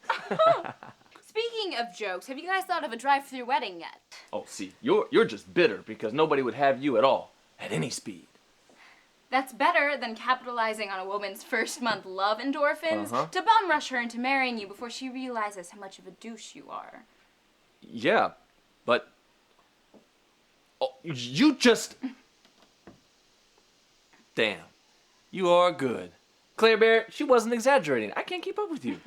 Speaking of jokes, have you guys thought of a drive-through wedding yet? Oh, see, you're just bitter because nobody would have you at all, at any speed. That's better than capitalizing on a woman's first month love endorphins Uh-huh. to bum rush her into marrying you before she realizes how much of a douche you are. Yeah, but... Oh, you just... Damn. You are good. Claire Bear, she wasn't exaggerating. I can't keep up with you.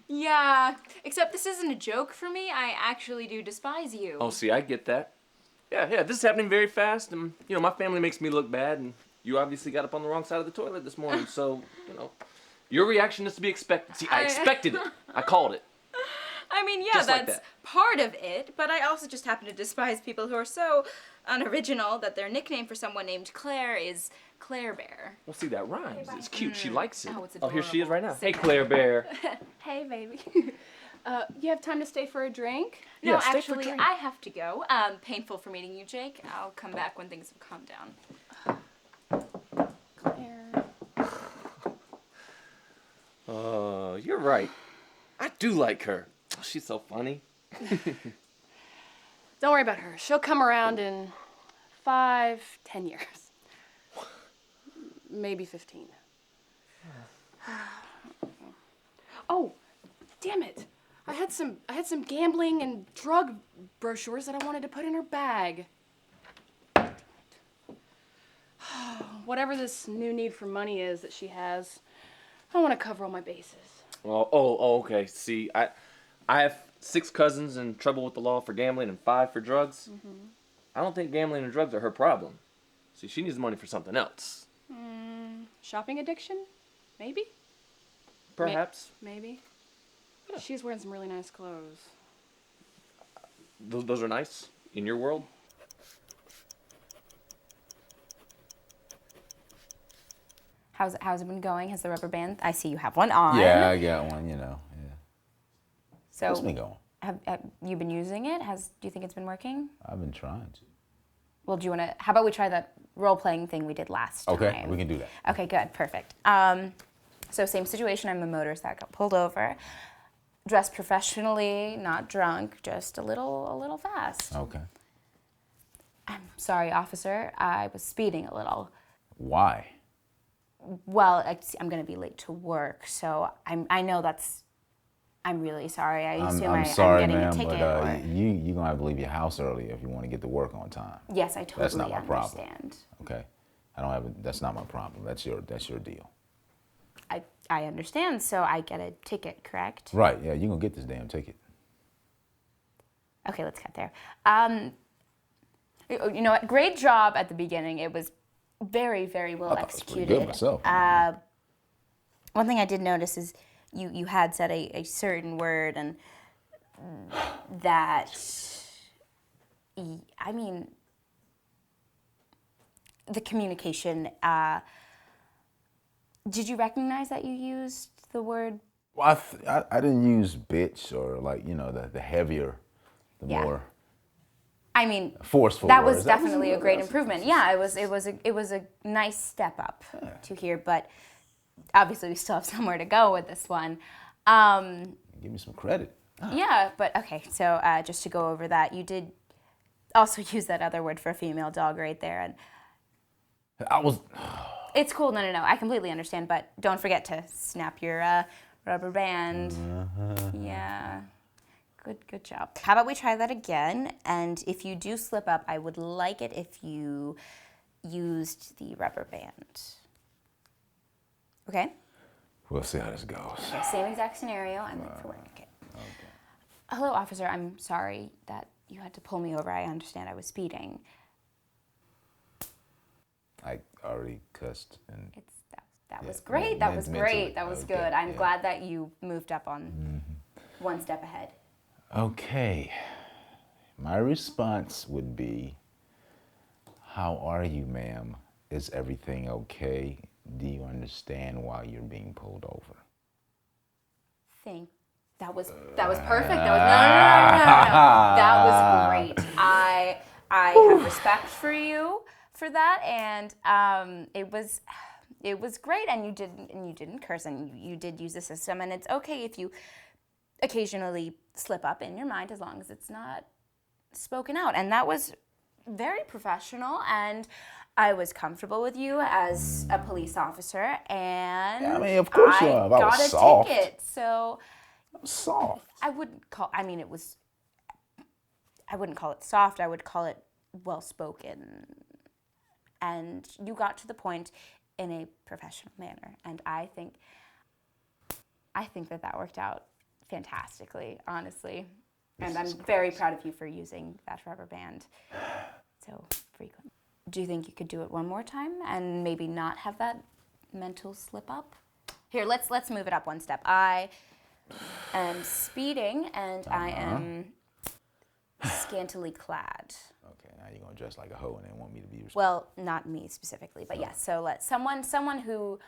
Yeah, except this isn't a joke for me. I actually do despise you. Oh, see, I get that. Yeah, this is happening very fast, and, my family makes me look bad, and you obviously got up on the wrong side of the toilet this morning, so, your reaction is to be expected. See, I expected it. I called it. I mean, yeah, Just like that's that. part of it, but I also just happen to despise people who are so unoriginal that their nickname for someone named Claire is Claire Bear. Well, see, that rhymes. It's cute. She likes it. Oh, it's Here she is right now. adorable. Hey, Claire Bear. Hey, baby. You have time to stay for a drink? No, Yeah, stay for a actually, drink. I have to go. Painful for meeting you, Jake. I'll come back when things have calmed down. Claire. You're right. I do like her. Oh, she's so funny. Don't worry about her. She'll come around in 5, 10 years. Maybe 15. Oh, damn it. I had some gambling and drug brochures that I wanted to put in her bag. Whatever this new need for money is that she has, I want to cover all my bases. Oh, okay. See, I have 6 cousins in trouble with the law for gambling and 5 for drugs. Mm-hmm. I don't think gambling and drugs are her problem. See, she needs the money for something else. Shopping addiction? Maybe? Perhaps. Maybe. She's wearing some really nice clothes. Those are nice in your world. How's it been going? Has the rubber band? I see you have one on. Yeah, I got one, yeah. So What's been going? Have you been using it? Do you think it's been working? I've been trying to. Well, do you want to? How about we try that role-playing thing we did last time? Okay, we can do that. Okay, good, perfect. So same situation. I'm a motorist that got pulled over, dressed professionally, not drunk, just a little fast. Okay. I'm sorry, officer. I was speeding a little. Why? Well, I'm going to be late to work, so I know that's I'm really sorry. I assume I'm sorry, I'm getting ma'am, a ticket. but you're gonna have to leave your house early if you want to get to work on time. Yes, I totally That's not my understand. problem. Okay, I don't have. That's not my problem. That's your deal. I understand. So I get a ticket, correct? Right. Yeah, you're gonna get this damn ticket. Okay, let's get there. You know what? Great job at the beginning. It was very, very well executed. Good myself. One thing I did notice is you had said a certain word, and that, I mean, the communication, did you recognize that you used the word? Well, I didn't use bitch or like, the heavier, the more. I mean, forceful that words. was definitely a great improvement. Yeah, it was a nice step up to hear, but obviously we still have somewhere to go with this one. Give me some credit. Yeah, but okay, so just to go over that, you did also use that other word for a female dog right there, and it's cool. No, I completely understand, but don't forget to snap your rubber band. Yeah. Good job. How about we try that again? And if you do slip up, I would like it if you used the rubber band. Okay? We'll see how this goes. Okay, same exact scenario. I'm late for work. Okay. Hello, officer. I'm sorry that you had to pull me over. I understand I was speeding. I already cussed and. That was great. That was great. That was good. I'm glad that you moved up on one step ahead. Okay. My response would be, how are you, ma'am? Is everything okay? Do you understand why you're being pulled over? That was perfect. That was great. I have respect for you for that, and it was great. And you didn't curse, and you did use the system, and it's okay if you occasionally slip up in your mind as long as it's not spoken out. And that was very professional, and I was comfortable with you as a police officer, and I mean, of course you are. I got was a soft. ticket. So soft. I wouldn't call it soft. I would call it well spoken. And you got to the point in a professional manner, and I think that worked out fantastically, honestly. And I'm very proud of you for using that rubber band so frequently. Do you think you could do it one more time and maybe not have that mental slip up? Here, let's move it up one step. I am speeding, and I am scantily clad. Okay, now you're gonna dress like a hoe and then want me to be respectful. Well, not me specifically, but yes. So let someone who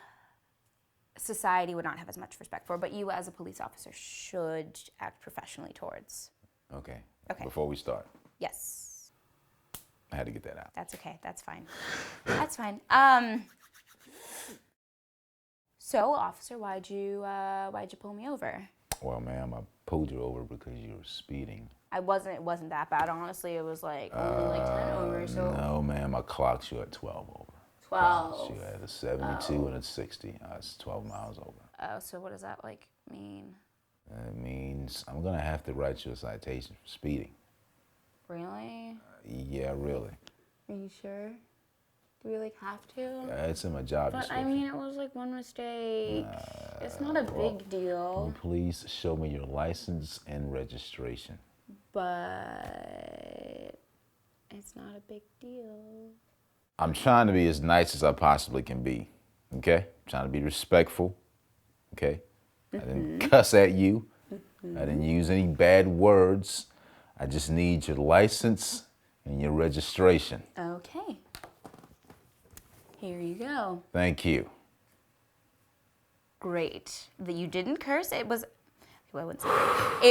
society would not have as much respect for, but you as a police officer should act professionally towards. Okay. Okay. Before we start. Yes. I had to get that out. That's okay. That's fine. That's fine. So, officer, why'd you pull me over? Well, ma'am, I pulled you over because you were speeding. It wasn't that bad, honestly. It was like only 10 over, so. No, ma'am, I clocked you at 12 over. 12. You had a 72 and a 60. That's 12 miles over. Oh, so what does that mean? It means I'm gonna have to write you a citation for speeding. Really? Yeah, really. Are you sure? Do we have to? Yeah, it's in my job description. But I mean, it was one mistake. It's not a big deal. Can you please show me your license and registration? But it's not a big deal. I'm trying to be as nice as I possibly can be, okay? I'm trying to be respectful, okay? I didn't cuss at you. I didn't use any bad words. I just need your license and your registration. Okay. Here you go. Thank you. Great. That you didn't curse. It was. I wouldn't say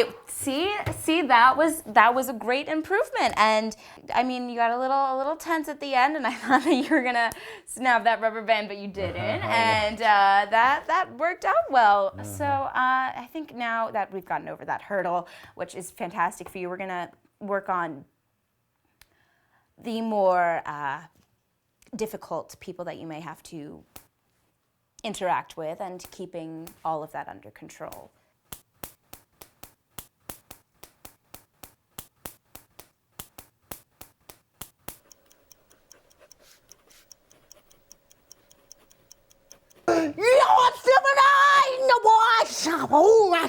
great. See, that was a great improvement. And I mean, you got a little tense at the end, and I thought that you were gonna snap that rubber band, but you didn't, and that worked out well. So I think now that we've gotten over that hurdle, which is fantastic for you, we're gonna work on the more difficult people that you may have to interact with, and keeping all of that under control.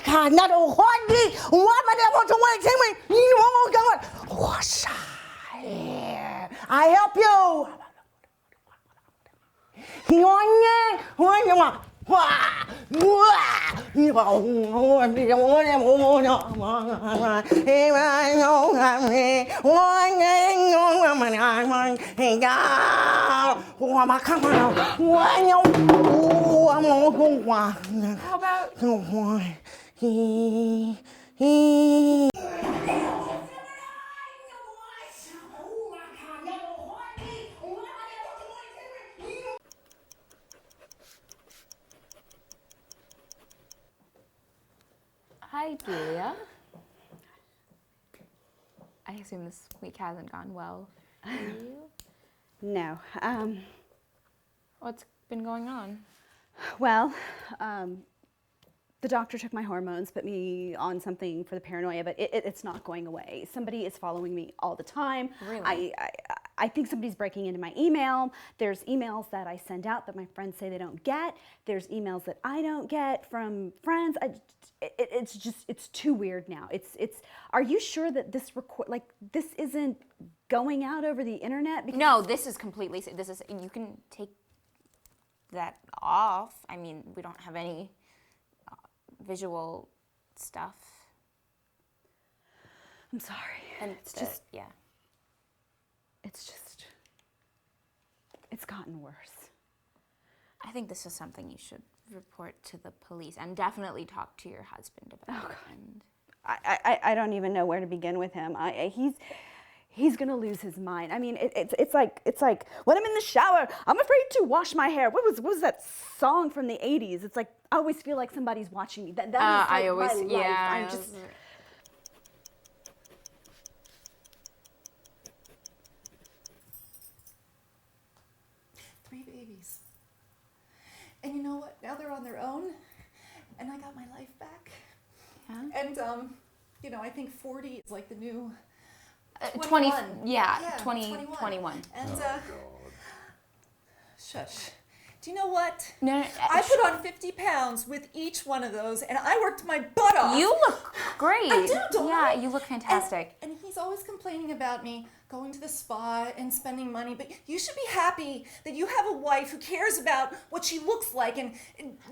나도 환기 와마다 먼저 왜 I help you. Hi, Julia. I assume this week hasn't gone well for you? No. What's been going on? Well, the doctor took my hormones, put me on something for the paranoia, but it's not going away. Somebody is following me all the time. Really? I think somebody's breaking into my email. There's emails that I send out that my friends say they don't get. There's emails that I don't get from friends. It's too weird now. Are you sure that this this isn't going out over the internet? Because No, this is completely, you can take that off. I mean, we don't have any visual stuff. I'm sorry. And it's just, yeah. It's gotten worse. I think this is something you should report to the police and definitely talk to your husband about. Oh, God. I don't even know where to begin with him. He's gonna lose his mind. I mean, it's like when I'm in the shower, I'm afraid to wash my hair. What was that song from the '80s? It's like I always feel like somebody's watching me. That is like my life. I'm just. Three babies. And you know what? Now they're on their own, and I got my life back. Yeah. And I think 40 is like the new 20, 21. yeah, 21. And shush. Do you know what? No, I put on 50 pounds with each one of those, and I worked my butt off. You look great. I do, don't I? Yeah, you look fantastic. And he's always complaining about me going to the spa and spending money, but you should be happy that you have a wife who cares about what she looks like, and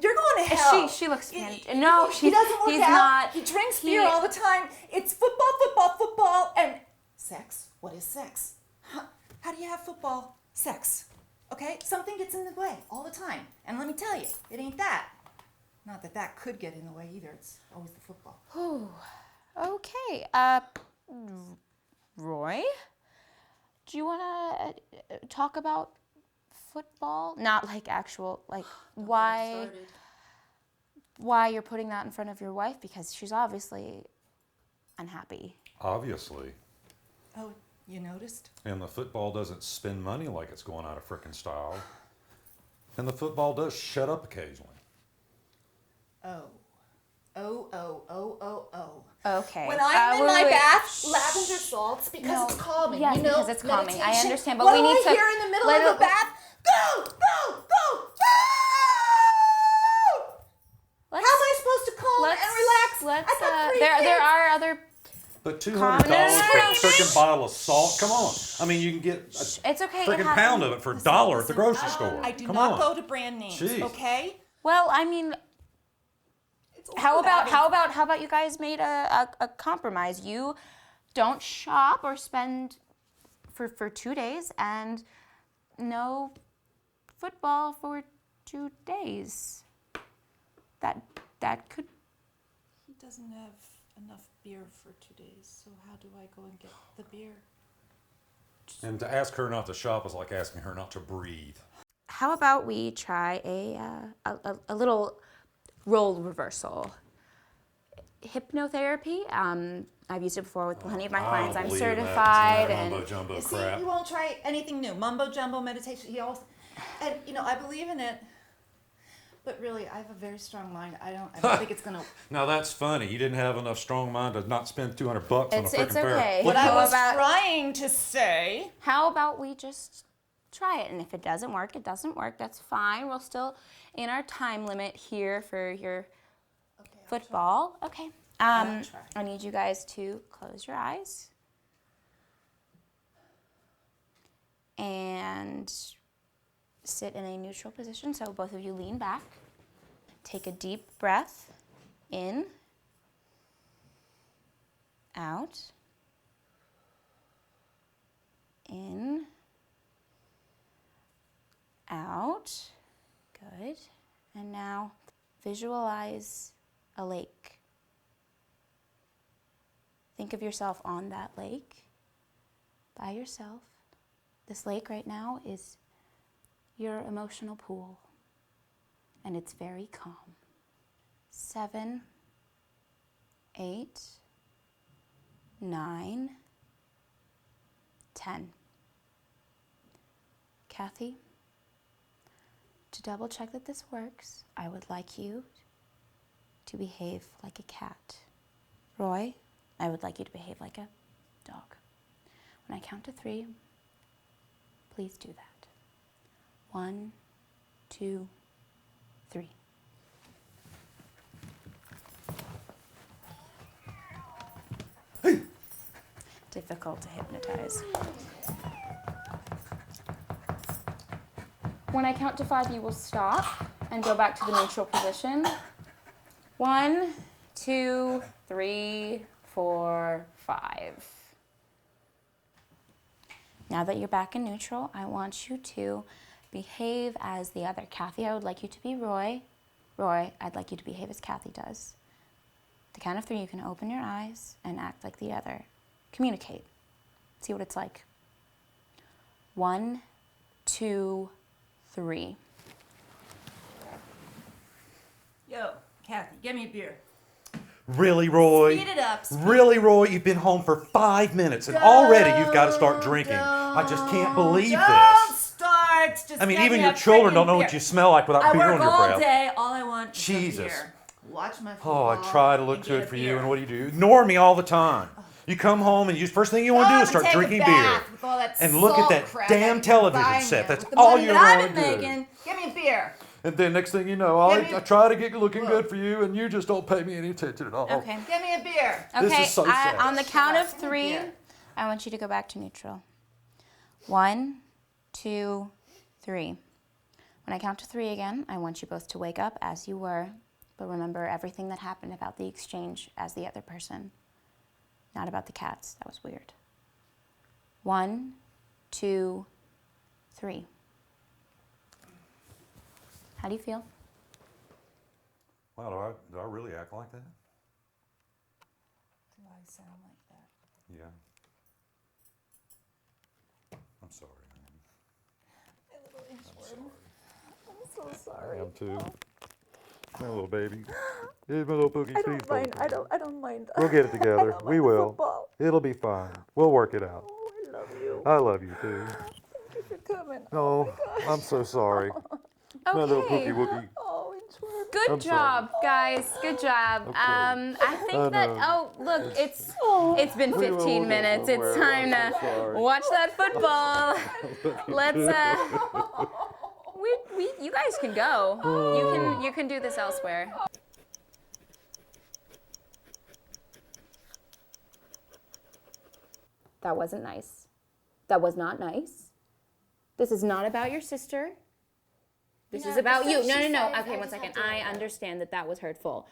you're going to hell. She looks fantastic. No, he doesn't work he's out. not. He drinks beer all the time. It's football, and sex. What is sex? How do you have football? Sex. Okay? Something gets in the way all the time. And let me tell you, it ain't that. Not that that could get in the way either. It's always the football. Ooh. Okay. Roy? Do you want to talk about football? Not like actual, like why you're putting that in front of your wife? Because she's obviously unhappy. Obviously. Oh, you noticed? And the football doesn't spend money like it's going out of frickin' style. And the football does shut up occasionally. Oh. Okay. When I'm in my bath, lavender salts because it's calming. Yes, you know, because it's calming. I meditation. understand, but what we do need I to hear in the middle of the bath? Go! How am I supposed to calm and relax? Let's. I got three There kids. are other. But $200 for a frickin' bottle of salt? Come on. I mean, you can get a It's okay. frickin' pound of it for $1 at the grocery store. I do Come not on. go to brand names, Jeez. okay? Well, I mean, how about you guys made a compromise? You don't shop or spend for 2 days, and no football for 2 days. That could. He doesn't have enough beer for 2 days, so how do I go and get the beer? And to ask her not to shop is like asking her not to breathe. How about we try a little role reversal? Hypnotherapy. I've used it before with plenty of my clients. I'm certified and mumbo jumbo See, crap. he won't try anything new. Mumbo jumbo meditation. He always, and I believe in it. But really, I have a very strong mind. I don't think it's gonna. Now that's funny. You didn't have enough strong mind to not spend $200 on a frickin' pair. Okay. What I was trying to say. How about we just try it, and if it doesn't work, it doesn't work. That's fine. We're still in our time limit here for your Football. Okay. I need you guys to close your eyes and sit in a neutral position. So both of you lean back. Take a deep breath in, out, in, out. Good. And now visualize a lake. Think of yourself on that lake by yourself. This lake right now is your emotional pool, and it's very calm. 7, 8, 9, 10. Kathy, to double check that this works, I would like you to behave like a cat. Roy, I would like you to behave like a dog. When I count to 3, please do that. 1, 2, 3. Difficult to hypnotize. When I count to 5, you will stop and go back to the neutral position. 1, 2, 3, 4, 5. Now that you're back in neutral, I want you to behave as the other. Kathy, I would like you to be Roy. Roy, I'd like you to behave as Kathy does. At the count of 3, you can open your eyes and act like the other. Communicate. See what it's like. 1, 2, 3. Yo, Kathy, get me a beer. Really, Roy? Speed it up. Really, Roy? You've been home for 5 minutes and already you've got to start drinking. I just can't believe Don't this. start. Just I mean, get even me your a children freaking don't know beer. what you smell like without beer on your I work all breath. day. All I want is Jesus. a beer. Watch my football. Oh, I try to look and good get a for you, beer. and what do? Ignore me all the time. You come home and first thing you want to do is start drinking beer. And look at that damn television set. That's all you want to do. Give me a beer. And then next thing you know, I try to get looking good for you, and you just don't pay me any attention at all. Okay. Get me a beer. This Okay, is so sad. on the count of 3, I want you to go back to neutral. 1, 2, 3. When I count to 3 again, I want you both to wake up as you were, but remember everything that happened about the exchange as the other person. Not about the cats. That was weird. 1, 2, 3. How do you feel? Wow, do I really act like that? Do I sound like that? Yeah. I'm sorry, honey. I'm so sorry. I am too. My little baby. Here's my little Pookie. I don't mind. I don't mind. We'll get it together. I don't We mind the will. football. It'll be fine. We'll work it out. Oh, I love you. I love you too. Thank you for coming. Oh, my gosh. I'm so sorry. My little Pookie Wookie. Oh, it's work. Good I'm job, guys. Good job. Okay. I think that. Oh, look, it's been 15 minutes. It's time to watch that football. Let's. You guys can go. You can do this elsewhere. That wasn't nice. That was not nice. This is not about your sister. This is about you. No. Okay, 1 second. I understand that was hurtful.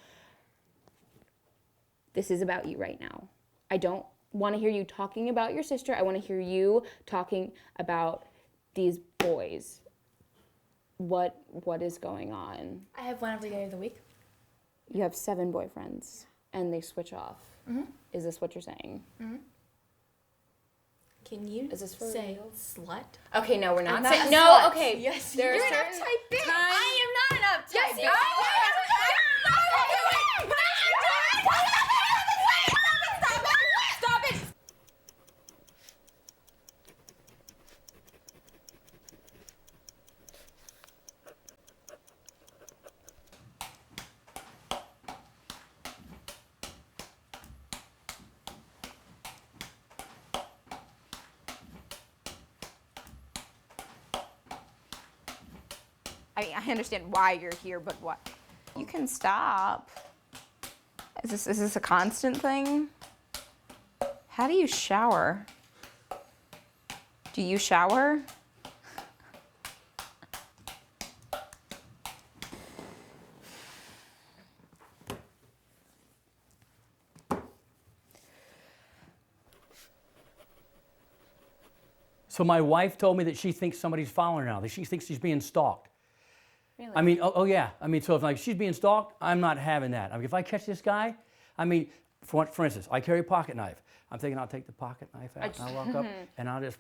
This is about you right now. I don't want to hear you talking about your sister. I want to hear you talking about these boys. What is going on? I have one every day of the week. You have 7 boyfriends, and they switch off. Mhm. Is this what you're saying? Mhm. Can you Is this for say real? slut? Okay, no, we're not I'm not saying. a No, slut. okay. Yes, There are you're an certain uptight bitch. times- I am not an uptight Yes, bitch. you are. Stop it! I mean, I understand why you're here, but what? You can stop. Is this a constant thing? How do you shower? Do you shower? So my wife told me that she thinks somebody's following her now, that she thinks she's being stalked. Really? I mean, oh yeah. I mean, so if like she's being stalked, I'm not having that. I mean, if I catch this guy, I mean, for instance, I carry a pocket knife. I'm thinking I'll take the pocket knife out and I'll walk up and I'll just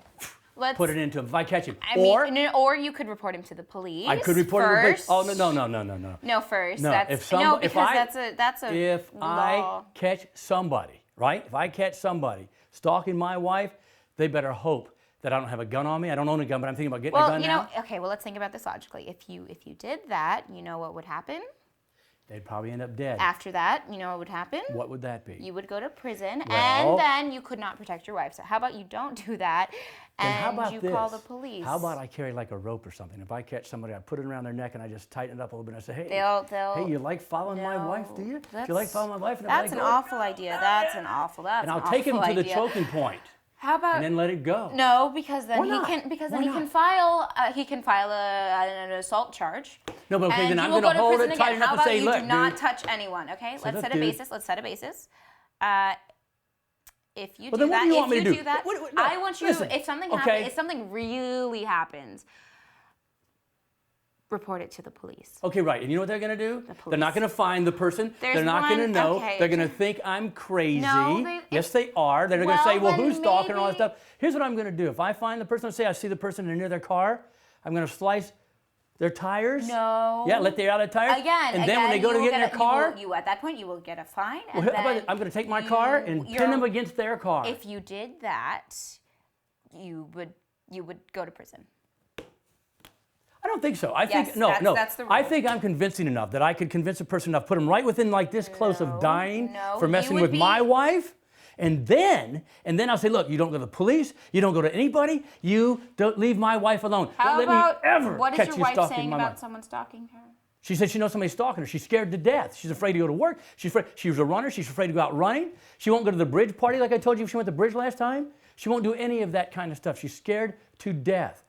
put it into him if I catch him. Or you could report him to the police. I could report him to the police. Oh no. No, first. No, That's, that's a if law. I catch somebody, right? If I catch somebody stalking my wife, they better hope that I don't have a gun on me. I don't own a gun, but I'm thinking about getting a gun now. Okay, well, let's think about this logically. If you did that, you know what would happen? They'd probably end up dead. After that, you know what would happen? What would that be? You would go to prison, Well, and then you could not protect your wife. So how about you don't do that, and you call the police? How about I carry like a rope or something? If I catch somebody, I put it around their neck and I just tighten it up a little bit. And I say, hey, hey, you like following my wife, do you? Do you like following my wife? And that's an awful idea. That's an awful. That's and I'll take him to the choking point. How about? And then let it go. No, because then Why he not? can. Because Why then not? he can file an assault charge. No, but okay, and then you I'm will going to go hold prison it tight again. enough How and about say, you look, do not dude. touch anyone? Okay, So let's look, set a dude. basis. Let's set a basis. If you Well, do then what that, do you want me if to you do? do that, No, I want you. listen, If something okay. happens, if something really happens, report it to the police. Okay, right. And you know what they're going to do? They're not going to find the person. There's they're not going to one- know. okay. They're going to think I'm crazy. No, yes, they are. They're going to say, well, then who's stalking and all that maybe- stuff. Here's what I'm going to do. If I find the person, let's say I see the person near their car, I'm going to slice their tires. No. Yeah, let the air out of the tires. Again, And then when they go to you will get in their car, you at that point you will get a fine. well, And how about then I'm going to take my car and pin them against their car. If you did that, you would go to prison. I don't think so. I Yes, think no. that's the I rule. think I'm convincing enough that I could convince a person enough, put them right within like this close of dying no, for you messing would with be- my wife, and then I'll say, look, you don't go to the police, you don't go to anybody, you don't leave my wife alone. How don't about let me ever what is catch your you wife stalking saying my about wife. someone stalking her? She said she knows somebody's stalking her. She's scared to death. She's afraid to go to work. She's afraid. She was a runner. She's afraid to go out running. She won't go to the bridge party like I told you. She went to the bridge last time. She won't do any of that kind of stuff. She's scared to death.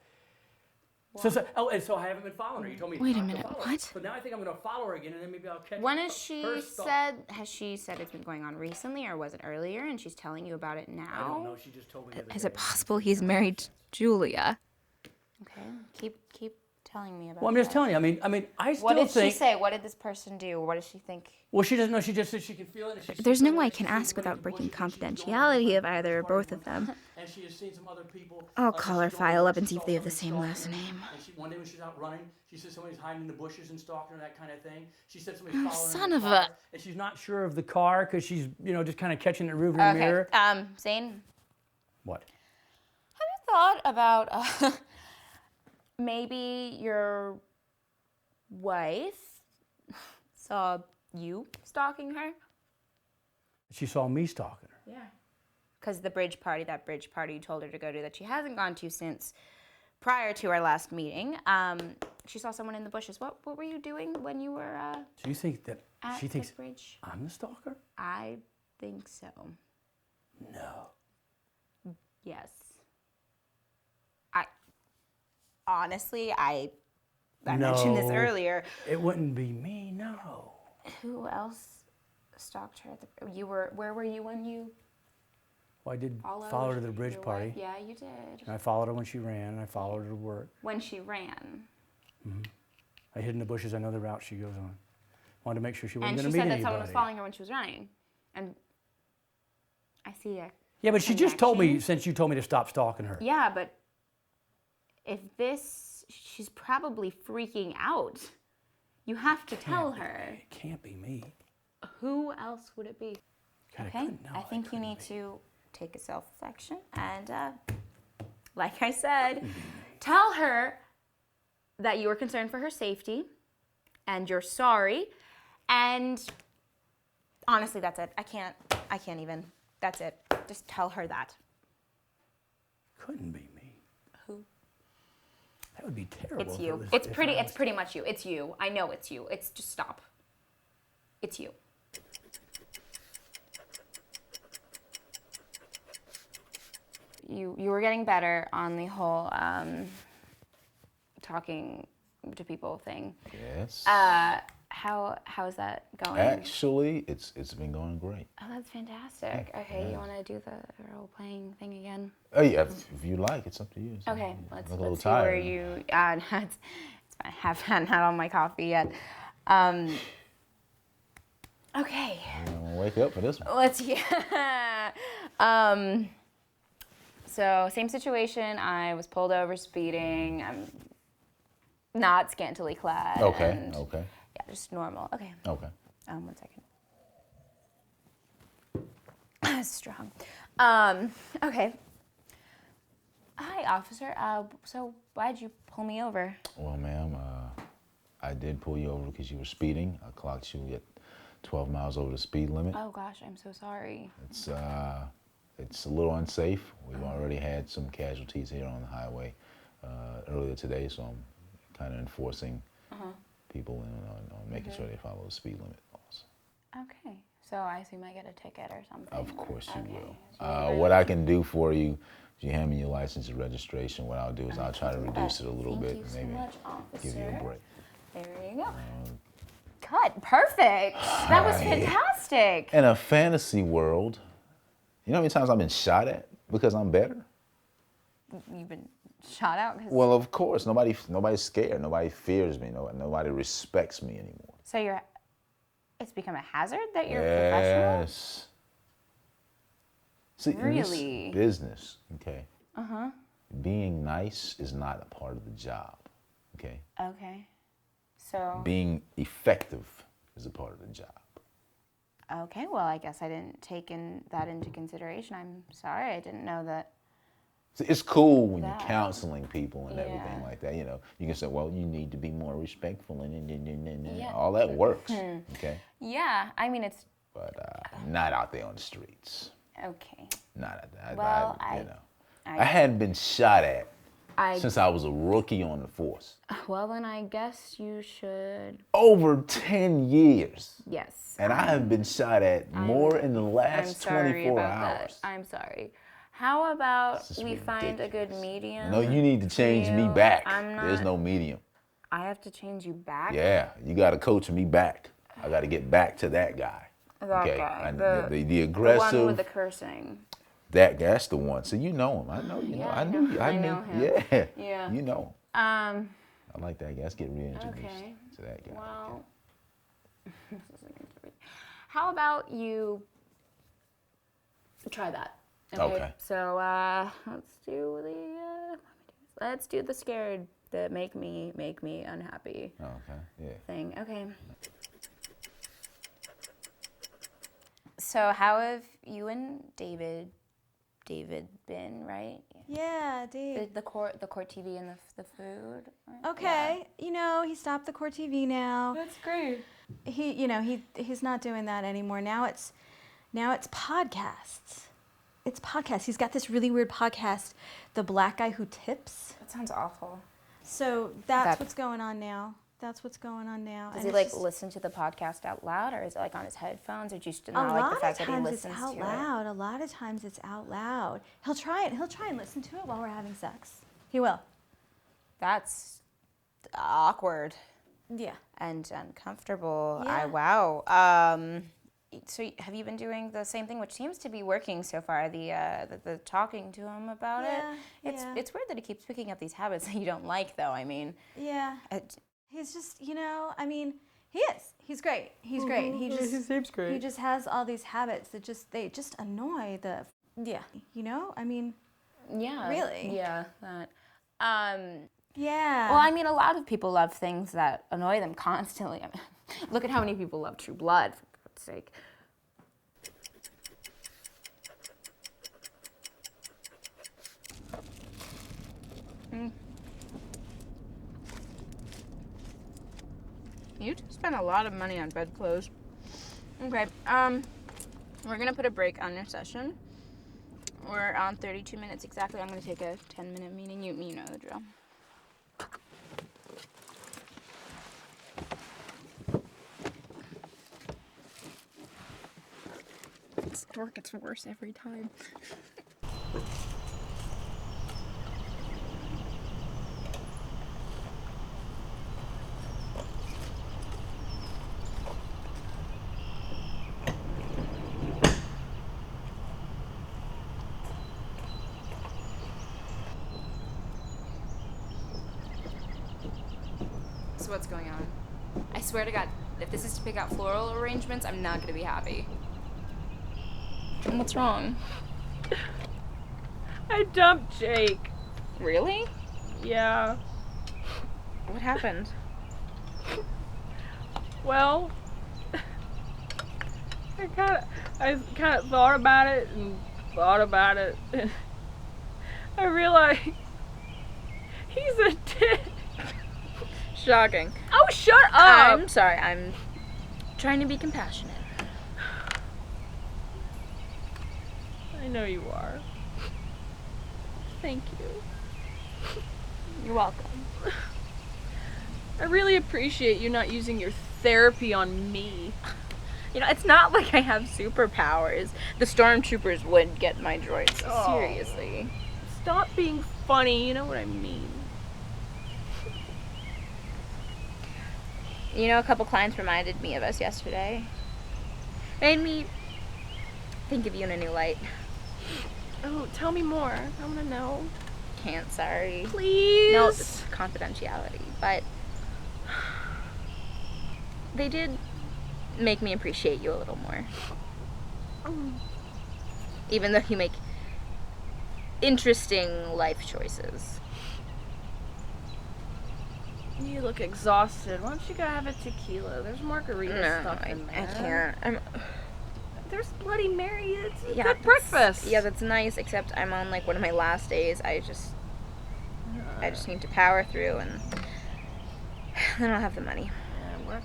So and so I haven't been following her. You told me. Wait a not to minute, follow her. what? So now I think I'm going to follow her again, and then maybe I'll catch. When her has she stalk. has she said it's been going on recently, or was it earlier, and she's telling you about it now? I don't know. She just told me. the other Is day. it possible he's married to Julia? Okay, keep telling me about. Well, I'm just telling you. I mean, I still What did think. she say? What did this person do? What does she think? Well, she doesn't know. She just said she can feel it. And There's no way I can ask without breaking confidentiality of either or both of them. And she has seen some other people. I'll call her, file up, and see if they have the same last name. And one day when she's out running, she said somebody's hiding in the bushes and stalking her, that kind of thing. She said somebody's Oh, following her. son in of the a- car, And she's not sure of the car because she's, just kind of catching the rearview mirror. Okay. Zane, What? have you thought about maybe your wife saw you stalking her? She saw me stalking her. Yeah. Because that bridge party you told her to go to that she hasn't gone to since prior to our last meeting, she saw someone in the bushes. What were you doing when you were Do you think that at she thinks the bridge? I'm the stalker? I think so. No. Yes. I mentioned this earlier. It wouldn't be me, no. Who else stalked her? Where were you when you Well, I did followed follow her to the bridge your party. wife? Yeah, you did. And I followed her when she ran, and I followed her to work. When she ran. I hid in the bushes. I know the route she goes on. Wanted to make sure she wasn't And going she to meet said that anybody. someone was following her when she was running. And I see a Yeah, but she just told me, connection. since you told me to stop stalking her. Yeah, but she's probably freaking out. You have to tell her. It can't be me. Who else would it be? God, Okay, I think you need to take a self-reflection and, like I said, tell her that you are concerned for her safety and you're sorry. And honestly, that's it. I can't even. That's it. Just tell her that. Couldn't be me. Who? That would be terrible. It's if you. it was- It's if pretty. I It's pretty much you. It's you. I know it's you. It's just stop. It's you. you were getting better on the whole talking to people thing. Yes. How's that going? Actually, it's been going great. Oh, that's fantastic. Okay, you want to do the role playing thing again? Oh yeah, if you like, it's up to you. Okay, let's see tired. where you. It's fine. I haven't had all my coffee yet. Okay. I'm gonna wake up for this one. Let's So same situation. I was pulled over speeding. I'm not scantily clad. Okay. And, yeah, just normal. Okay. Okay. 1 second. Strong. Okay. Hi, officer. So why'd you pull me over? Well, ma'am, I did pull you over because you were speeding. I clocked you at 12 miles over the speed limit. Oh gosh, I'm so sorry. It's a little unsafe. We've already had some casualties here on the highway earlier today, so I'm kind of enforcing people on making sure they follow the speed limit laws. Okay. So I assume I get a ticket or something. Of course you will. So what I can do for you, if you hand me your license and registration, what I'll do is I'll try to reduce it a little bit and maybe give you a break. There you go. Cut. Perfect. That was fantastic. In a fantasy world, you know how many times I've been shot at because I'm better? You've been shot out? Well, of course. Nobody's scared. Nobody fears me. Nobody respects me anymore. So it's become a hazard that you're professional? Yes. See, really? in this business, okay, being nice is not a part of the job, okay? Okay. So? Being effective is a part of the job. Okay, well, I guess I didn't take that into consideration. I'm sorry, I didn't know that. See, it's cool when you're counseling people and everything like that, you know. You can say, well, you need to be more respectful and all that works, okay? Yeah, I mean, it's... But not out there on the streets. Okay. Not at that. Well, I hadn't been shot at since I was a rookie on the force. Well, then I guess you should... Over 10 years. Yes. And I have been shot at more in the last 24 hours. That. I'm sorry. How about we find a good medium? No, you need to change me back. There's no medium. I have to change you back? Yeah, you got to coach me back. I got to get back to that guy. That guy. The aggressive. The one with the cursing. That's the one. So you know him. I know you know. I know him. Yeah. Yeah. You know him. I like that guy. Let's get reintroduced to that guy. Well, how about you try that? Okay. So let's do the scared, the make me unhappy. Thing. Okay. So how have you and David been, right? Yeah, Dave. The court TV and the food. Okay, he stopped the court TV now. That's great. He's not doing that anymore. Now it's podcasts. It's podcasts. He's got this really weird podcast, The Black Guy Who Tips. That sounds awful. So that's what's going on now. Does he listen to the podcast out loud, or is it like on his headphones, or just not like the fact that he listens to it? A lot of times it's out loud. He'll try and listen to it while we're having sex. He will. That's awkward. Yeah. And uncomfortable. Yeah. Wow. So have you been doing the same thing, which seems to be working so far? The talking to him about it. It's weird that he keeps picking up these habits that you don't like, though. I mean. Yeah. He's just, he is. He's great. He's great. He seems great. He just has all these habits that they just annoy the. Yeah. I mean. Yeah. Really. Yeah. That. Yeah. Well, I mean, a lot of people love things that annoy them constantly. I mean, look at how many people love True Blood, for God's sake. You spend a lot of money on bedclothes. Okay, we're gonna put a break on your session. We're on 32 minutes exactly. I'm gonna take a 10-minute meeting. You know the drill. It gets worse every time. what's going on. I swear to God, if this is to pick out floral arrangements, I'm not gonna be happy. And what's wrong? I dumped Jake. Really? Yeah. What happened? Well, I kind of thought about it and thought about it, and I realized he's a dick. Shocking. Oh, shut up! I'm sorry, I'm trying to be compassionate. I know you are. Thank you. You're welcome. I really appreciate you not using your therapy on me. You know, it's not like I have superpowers. The stormtroopers would get my droids, so Oh. seriously. Stop being funny, you know what I mean. You know, a couple clients reminded me of us yesterday. Made me think of you in a new light. Oh, tell me more. I want to know. Can't, sorry. Please? No, it's confidentiality, but they did make me appreciate you a little more. Even though you make interesting life choices. You look exhausted. Why don't you go have a tequila? There's margarita stuff in there. I can't. There's Bloody Mary. It's a Yeah, good breakfast. Yeah, that's nice, except I'm on like one of my last days. I just need to power through, and then I'll have the money. Yeah, work.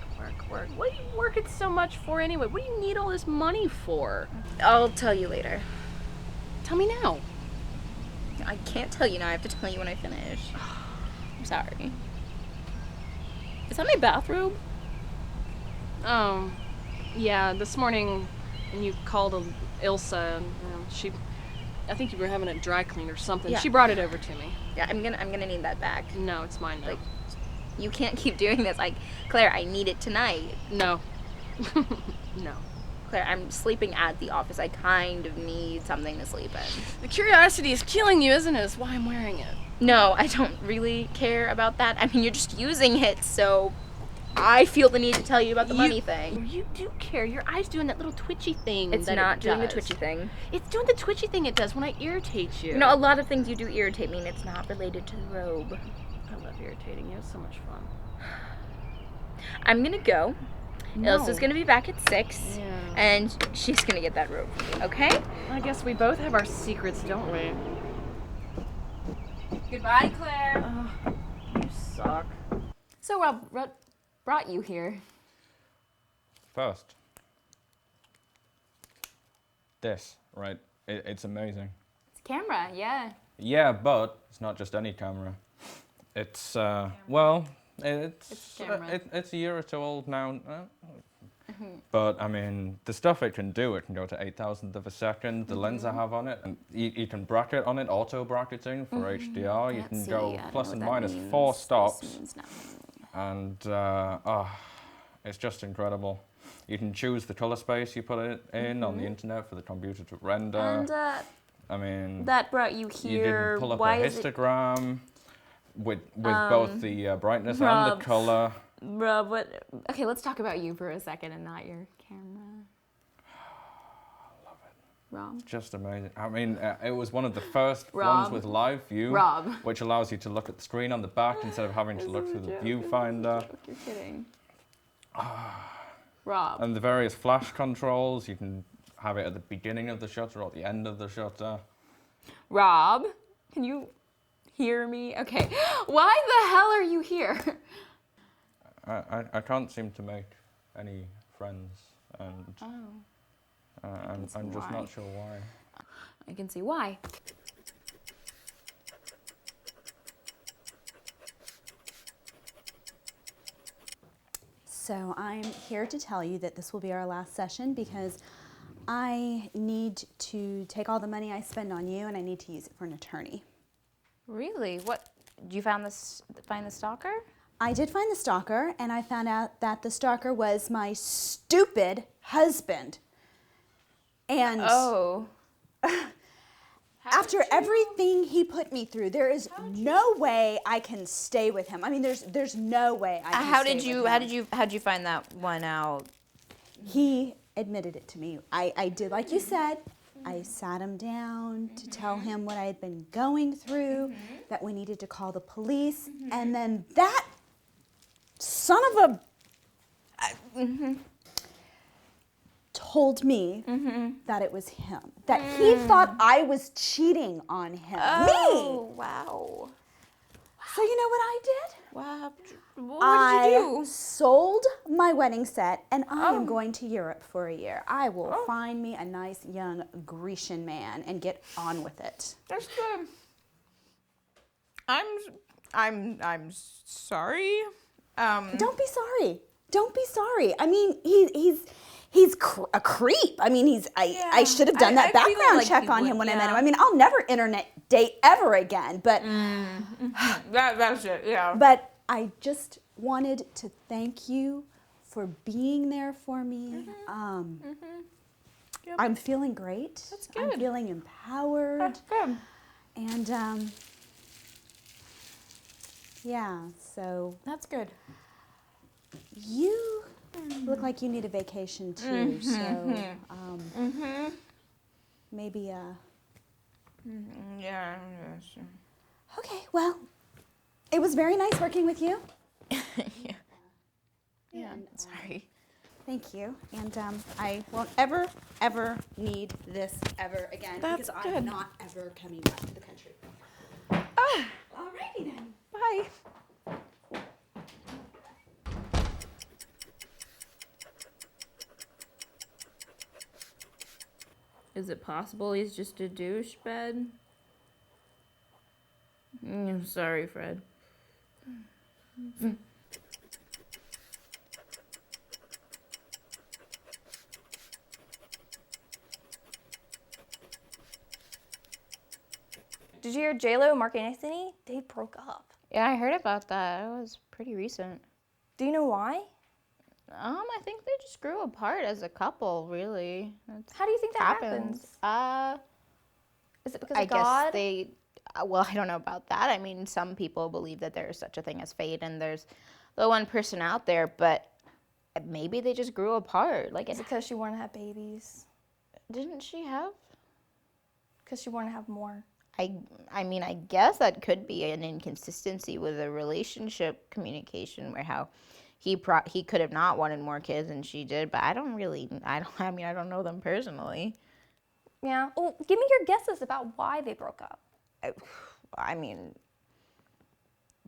What are you working so much for anyway? What do you need all this money for? I'll tell you later. Tell me now. I can't tell you now. I have to tell you when I finish. I'm sorry. Is that my bathrobe? Yeah, this morning when you called Ilsa, and I think you were having it dry cleaned or something. Yeah. She brought it over to me. Yeah, I'm gonna need that back. No, it's mine now. Like, you can't keep doing this. Like, Claire, I need it tonight. No. No. Claire, I'm sleeping at the office. I kind of need something to sleep in. The curiosity is killing you, isn't it? That's why I'm wearing it. No, I don't really care about that. I mean, you're just using it, so I feel the need to tell you about the money thing. You do care. Your eye's doing that little twitchy thing. It's that not it doing the does. twitchy thing. It's doing the twitchy thing it does when I irritate you. You know, a lot of things you do irritate me, and it's not related to the robe. I love irritating you. It's so much fun. I'm gonna go. No. Ilsa's gonna be back at 6, Yeah. and she's gonna get that robe for me, okay? I guess we both have our secrets, don't we? Goodbye, Claire. You suck. So, Rob, what brought you here? First, this, right? It's amazing. It's a camera, yeah. Yeah, but it's not just any camera. It's, well, it's a year or two old now. But, I mean, the stuff it can do, it can go to 8,000th of a second. The lens I have on it, and you can bracket on it, auto bracketing for HDR. You can go plus and minus 4 stops. And, it's just incredible. You can choose the color space you put it in on the internet for the computer to render. And, I mean, that brought you here. You can pull up Why a is it- histogram with both the brightness and Rob. the color. Rob, what? Okay, let's talk about you for a second and not your camera. Love it. Rob? Just amazing. I mean, it was one of the first Rob. ones with live view, Rob. which allows you to look at the screen on the back instead of having to look through the viewfinder. You're kidding. Rob. And the various flash controls, you can have it at the beginning of the shutter or at the end of the shutter. Rob, can you hear me? Okay. Why the hell are you here? I can't seem to make any friends, and I'm just not sure why. I can see why. So I'm here to tell you that this will be our last session because I need to take all the money I spend on you and I need to use it for an attorney. Really? What? Did you find the stalker? I did find the stalker, and I found out that the stalker was my stupid husband. And Oh. After everything he put me through, there is no way I can stay with him. I mean, there's no way I can How stay did you with him. how did you find that one out? He admitted it to me. I did like you said. I sat him down to tell him what I had been going through, that we needed to call the police, and then that son of a told me that it was him, that he thought I was cheating on him. Oh, Me! wow. So you know what I did? Wow. What I did you do? sold my wedding set, and I am going to Europe for a year. I will find me a nice young Grecian man and get on with it. That's good. I'm sorry. Don't be sorry. Don't be sorry. I mean, he's a creep. I mean, I should have done that background check on him when I met him. I mean, I'll never internet date ever again, but that's it. Yeah. But I just wanted to thank you for being there for me. Yep. I'm feeling great. That's good. I'm feeling empowered. That's good. And yeah, so that's good. You look like you need a vacation too. So maybe yeah. Okay, well, it was very nice working with you. Yeah. Sorry. Thank you. And I won't ever need this ever again That's because good. I'm not ever coming back to the country. Alrighty then. Bye. Is it possible he's just a douchebag? Sorry, Fred. Did you hear J-Lo and Mark Anthony? They broke up. Yeah, I heard about that. It was pretty recent. Do you know why? I think they just grew apart as a couple, really. How do you think that happens? Is it because I of God? guess they, well, I don't know about that. I mean, some people believe that there is such a thing as fate, and there's the one person out there, but maybe they just grew apart. Like, Is it because she wanted to have babies? Didn't she have? Because she wanted to have more. I mean, I guess that could be an inconsistency with a relationship communication where how he could have not wanted more kids and she did, but I don't know them personally. Yeah. Well, give me your guesses about why they broke up. I mean,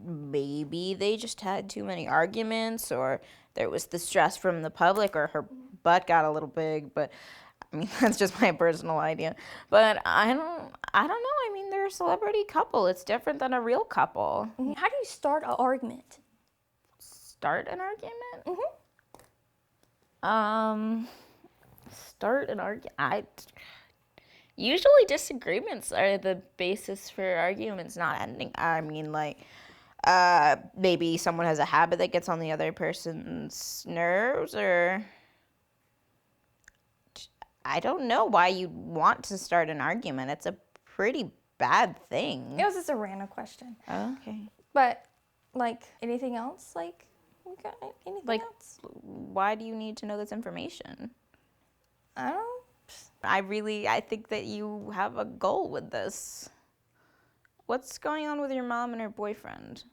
maybe they just had too many arguments, or there was the stress from the public, or her butt got a little big, but I mean, that's just my personal idea. But I don't know. I mean, they're a celebrity couple. It's different than a real couple. How do you start an argument? Start an argument? Start an argument. Usually disagreements are the basis for arguments not ending. I mean, like, maybe someone has a habit that gets on the other person's nerves, or I don't know why you'd want to start an argument. It's a pretty bad thing. It was just a random question. Oh, okay. But, like, anything else? Like, anything else? Why do you need to know this information? I don't know. I think that you have a goal with this. What's going on with your mom and her boyfriend?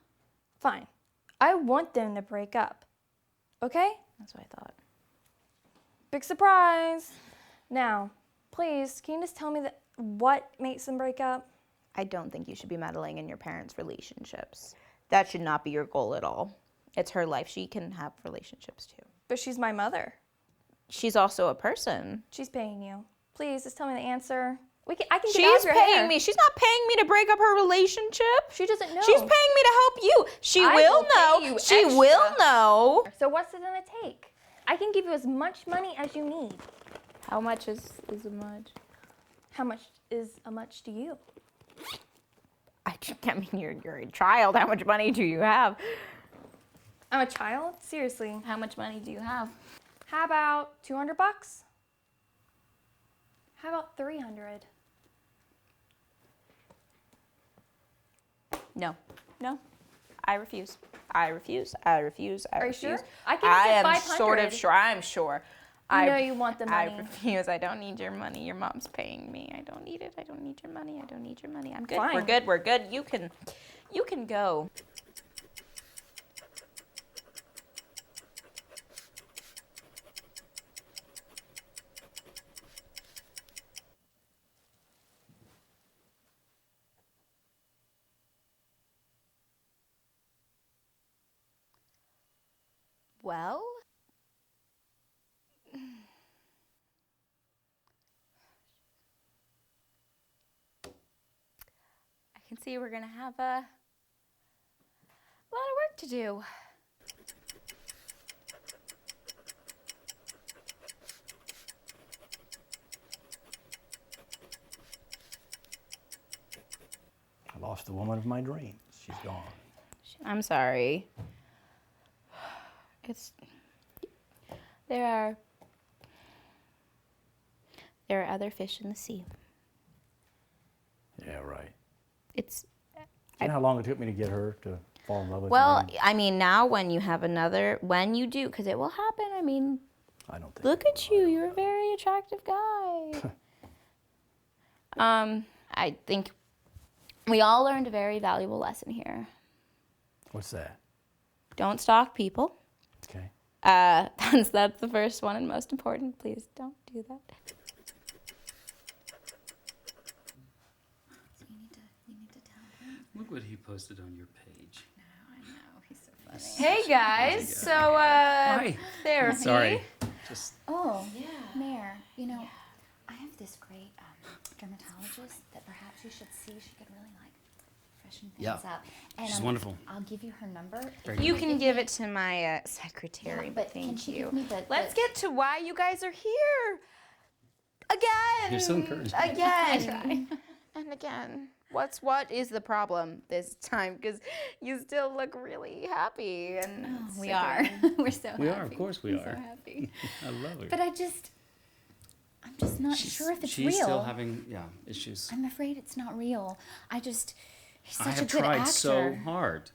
Fine. I want them to break up. Okay? That's what I thought. Big surprise. Now, please, can you just tell me what makes them break up? I don't think you should be meddling in your parents' relationships. That should not be your goal at all. It's her life. She can have relationships too. But she's my mother. She's also a person. She's paying you. Please, just tell me the answer. I can get out of She's your paying hair. me. She's not paying me to break up her relationship. She doesn't know. She's paying me to help you. She will know. She will know. So what's it gonna take? I can give you as much money as you need. How much is a much? How much is a much to you? I mean, you're a child. How much money do you have? I'm a child? Seriously. How much money do you have? How about $200? How about $300? No. I refuse. I refuse. I refuse. I Are you refuse. sure? I can make it am 500. sort of sure. I'm sure. You know you want the money. I refuse. I don't need your money. Your mom's paying me. I don't need it. I don't need your money. I don't need your money. I'm good. Fine. We're good. We're good. You can go. Well, I can see we're gonna have a lot of work to do. I lost the woman of my dreams. She's gone. I'm sorry. There are other fish in the sea. Yeah, right. It's. You know how long it took me to get her to fall in love with Well, me? I mean, now when you have when you do, because it will happen. I mean, I don't think. Look at you. You're a very attractive guy. I think we all learned a very valuable lesson here. What's that? Don't stalk people. Okay. That's the first one and most important. Please don't do that. So you need to tell him. Look what he posted on your page. I know, he's so funny. Hey guys, so Hi. therapy. Sorry. Just Oh, Mayor, you know, I have this great dermatologist that perhaps you should see. She could really like freshen things up. And she's wonderful. I'll give you her number. You can give it to my secretary, Yeah, but but can thank she you. give me the- Let's get to why you guys are here. Again. You're so encouraging. Again. And again. What is the problem this time? Because you still look really happy and We are. We're so happy. We are, of course we We're are. so happy. I love it. But I'm just not sure if it's real. She's still having issues. I'm afraid it's not real. He's such I a have good tried actor. so hard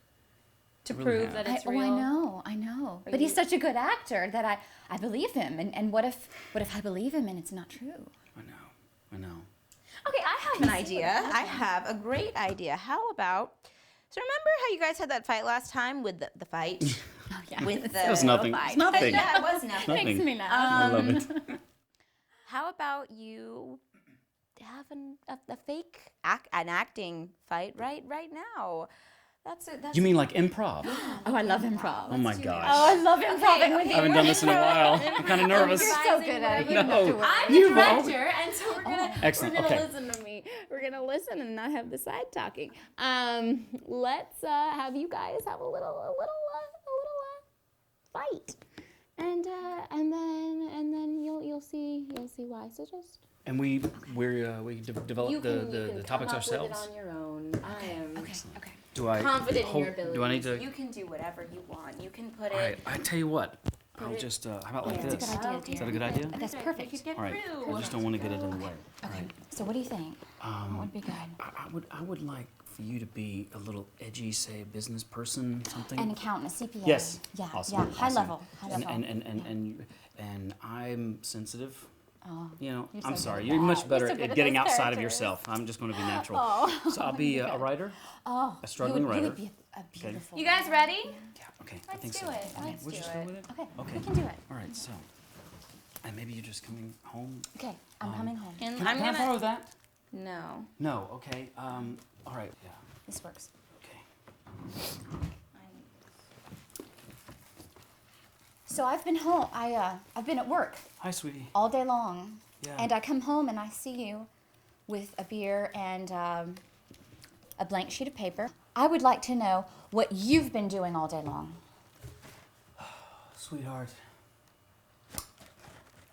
To I really prove have. that it's I real. know. But he's such a good actor that I believe him. And what if I believe him and it's not true? I know. Okay, I have an idea. I have a great idea. How about, so remember how you guys had that fight last time with the fight? Oh, yeah. With the That was nothing. fight. It's nothing. Yeah, it was nothing. Nothing. Makes me laugh. I love it. How about you have an acting fight right now? That's it. You mean like improv? Oh, I love improv. Oh my gosh. Oh, I love improving with I you. haven't done this in a while. I'm kind of nervous. You're so good at it. You don't No. have to worry. I'm the You won't. director, and so Excellent. we're gonna Okay. listen to me. We're gonna listen and not have the side talking. Let's have you guys have a little fight, and then you'll see why. So just. And we develop the topics come up ourselves. with it on your own. I am Okay. Do I confident in hold- your abilities. Do I need to? You can do whatever you want. You can put All right. it. I tell you what. I'll just. How about like That's a this? good idea, Is that a good idea? That's perfect. All right. I just don't want to get it in the way. All right. So what do you think? What would be good? I would like for you to be a little edgy, say a business person, something. An accountant, a CPA. Yes. Yeah. Awesome. Yeah. High Awesome. level. High And level. and I'm sensitive. Oh, You know, you're I'm so sorry. good You're at much that. better You're so good at at getting those outside of characters. yourself. I'm just going to be natural. Oh. So I'll be a writer, Oh, a struggling you would really writer. be a beautiful. You guys ready? Okay, I Let's think do so. it. Okay, Let's we'll do just it. go with it. Okay. Okay. We can do it. All right. So, and maybe you're just coming home. Okay. I'm coming home. And Can I'm I gonna. borrow that? No. No. Okay. All right. Yeah. This works. Okay. So I've been home. I've been at work Hi, sweetie. all day long. Yeah. And I come home and I see you with a beer and a blank sheet of paper. I would like to know what you've been doing all day long. Sweetheart,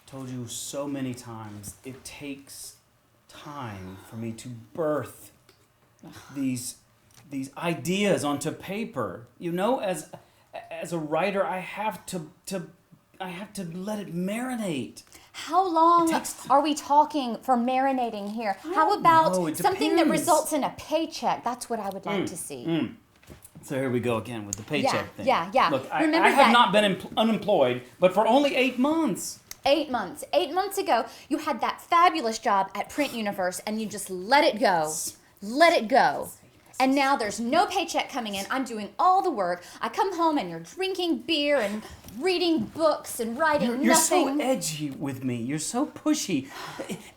told you so many times, it takes time for me to birth these ideas onto paper. You know, as a writer, I have to let it marinate. How long are we talking for marinating here? How about something that results in a paycheck? That's what I would like to see. So here we go again with the paycheck thing. Yeah. Look, Remember I have not been unemployed, but for only 8 months. 8 months. 8 months ago, you had that fabulous job at Print Universe and you just let it go. Let it go. And now there's no paycheck coming in. I'm doing all the work. I come home and you're drinking beer and reading books and writing You're nothing. so edgy with me. You're so pushy.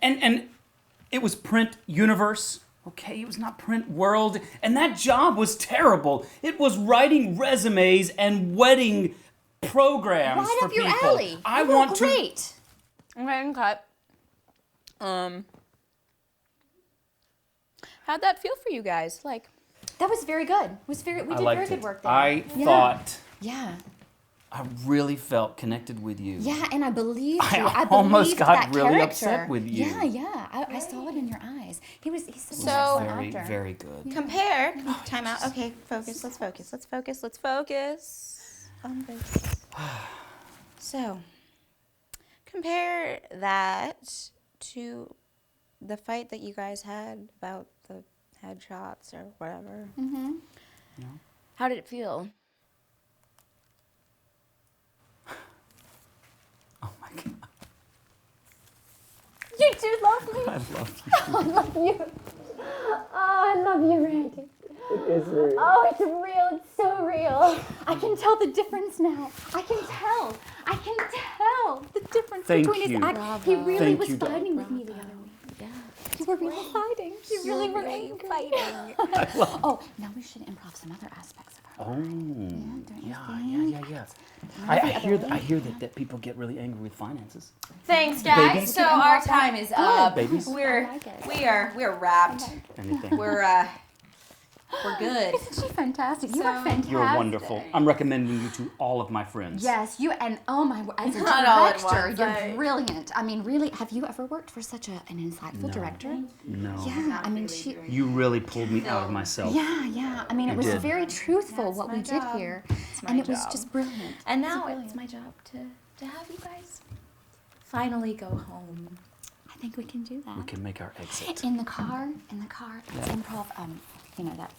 And it was Print Universe. Okay, it was not Print World. And that job was terrible. It was writing resumes and wedding programs Right for up your people. alley. I You were want great. Okay, and cut. How'd that feel for you guys? Like, that was very good. We did very good work there. I thought. Yeah. I really felt connected with you. Yeah, and I believed you. I I almost believed got that really character. upset with you. Yeah. I saw it in your eyes. He's such So- an Very, actor. very good. compare. Time out. Okay, focus. Let's focus. Let's focus on this. So, compare that to the fight that you guys had about the headshots or whatever. Mm-hmm. How did it feel? You do love me. I love you. I love you. Oh, I love you, Randy. It is real. Oh, it's real. It's so real. I can tell the difference now. I can tell the difference Thank between you. his act. He really Thank was you, darling. fighting with me the other week. Yeah. You were really fighting. You really were angry. I Oh, now we should improv some other aspects of her. Oh, yeah. Every I hear other I hear that people get really angry with finances. Thanks, guys. Baby. So our time is up. Babies. We're wrapped. Anything. We're good. Isn't she fantastic? You are So- fantastic. You're wonderful. I'm recommending you to all of my friends. Yes, you and oh my, as a Not all at director, once, you're brilliant. I mean, really, have you ever worked for such an insightful director? No. Yeah, I mean, she. You really pulled me out of myself. Yeah. I mean, it You was did. very truthful what we did here, and it was just brilliant. And now it's my job to have you guys finally go home. I think we can do that. We can make our exit. In the car. Let's improv. You know that.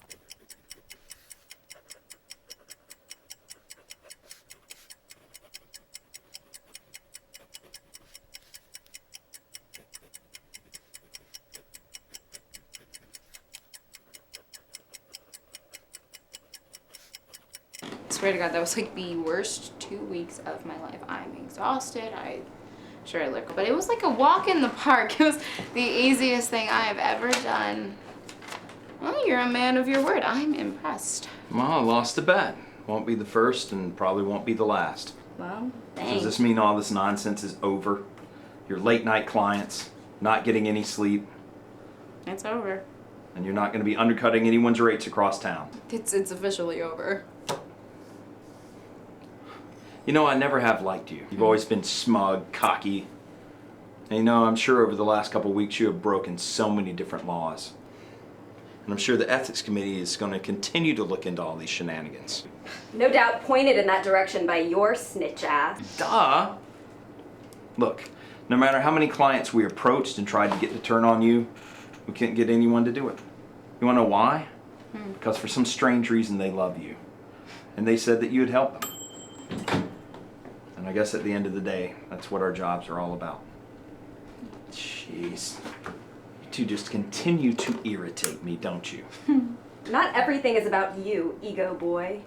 Swear to God, that was like the worst 2 weeks of my life. I'm exhausted. Sure I look, but it was like a walk in the park. It was the easiest thing I have ever done. Well, you're a man of your word. I'm impressed. Well, I lost a bet. Won't be the first and probably won't be the last. Well, Does thanks. this mean all this nonsense is over? Your late night clients, not getting any sleep, It's over. and you're not going to be undercutting anyone's rates across town. It's officially over. You know, I never have liked you. You've always been smug, cocky. And you know, I'm sure over the last couple of weeks you have broken so many different laws. And I'm sure the ethics committee is going to continue to look into all these shenanigans. No doubt pointed in that direction by your snitch ass. Duh! Look, no matter how many clients we approached and tried to get to turn on you, we couldn't get anyone to do it. You want to know why? Because for some strange reason they love you. And they said that you would help them. And I guess at the end of the day, that's what our jobs are all about. Jeez. You two just continue to irritate me, don't you? Not everything is about you, ego boy.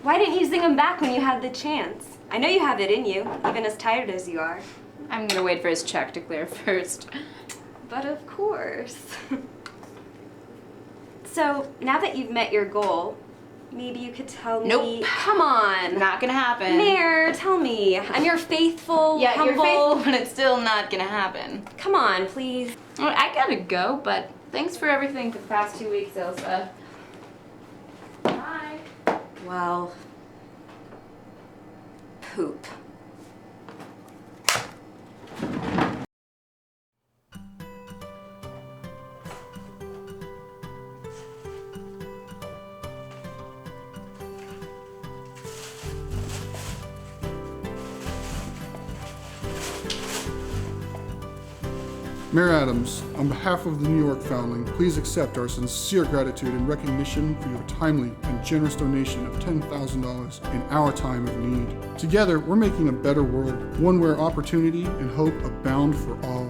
Why didn't you sing them back when you had the chance? I know you have it in you, even as tired as you are. I'm gonna wait for his check to clear first. But of course. So, now that you've met your goal, maybe you could tell me... Nope. Come on. Not gonna happen. Mayor, tell me. I'm your faithful, Yeah, humble... you're faithful, but it's still not gonna happen. Come on, please. Well, I gotta go, but thanks for everything for the past 2 weeks, Ilsa. Bye. Well... poop. Mayor Adams, on behalf of the New York Foundling, please accept our sincere gratitude and recognition for your timely and generous donation of $10,000 in our time of need. Together, we're making a better world, one where opportunity and hope abound for all.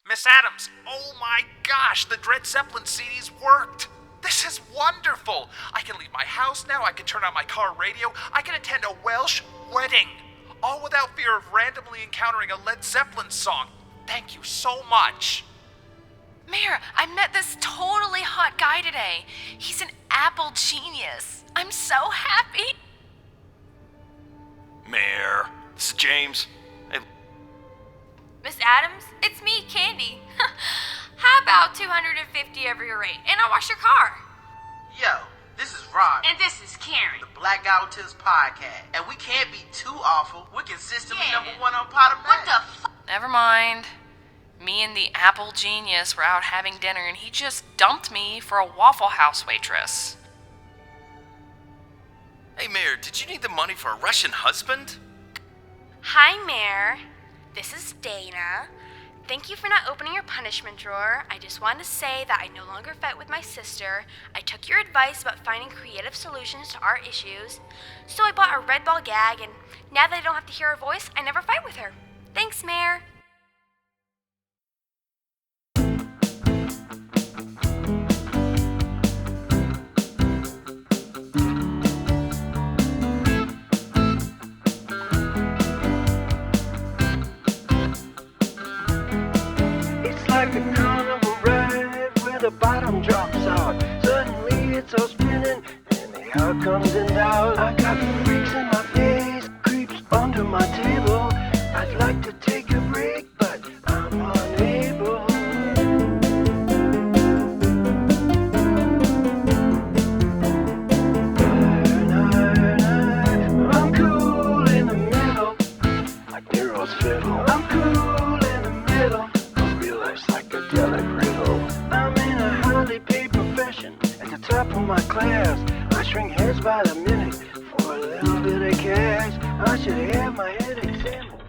Miss Adams, oh my gosh, the Dred Zeppelin CDs worked! This is wonderful! I can leave my house now, I can turn on my car radio, I can attend a Welsh wedding, all without fear of randomly encountering a Led Zeppelin song. Thank you so much. Mayor, I met this totally hot guy today. He's an Apple genius. I'm so happy. Mayor, this is James. Hey. Miss Adams, it's me, Candy. How about $250 over your rate, and I'll wash your car? Yo, this is Rob. And this is Karen. The Black Guy Tips podcast. And we can't be too awful. We're consistently #1 on Potomac. What the f? Never mind. Me and the Apple genius were out having dinner, and he just dumped me for a Waffle House waitress. Hey, Mayor, did you need the money for a Russian husband? Hi, Mayor. This is Dana. Thank you for not opening your punishment drawer. I just wanted to say that I no longer fight with my sister. I took your advice about finding creative solutions to our issues. So I bought a red ball gag, and now that I don't have to hear her voice, I never fight with her. Thanks, Mayor. Like a carnival ride where the bottom drops out. Suddenly it's all spinning and the air comes in doubt. I got freaks in my face, creeps under my table. I'd like to take a break, but I'm unable. I'm cool in the middle, like Nero's fiddle. I'm cool in the middle. Psychedelic riddle. I'm in a highly paid profession at the top of my class. I shrink heads by the minute for a little bit of cash. I should have my head examined.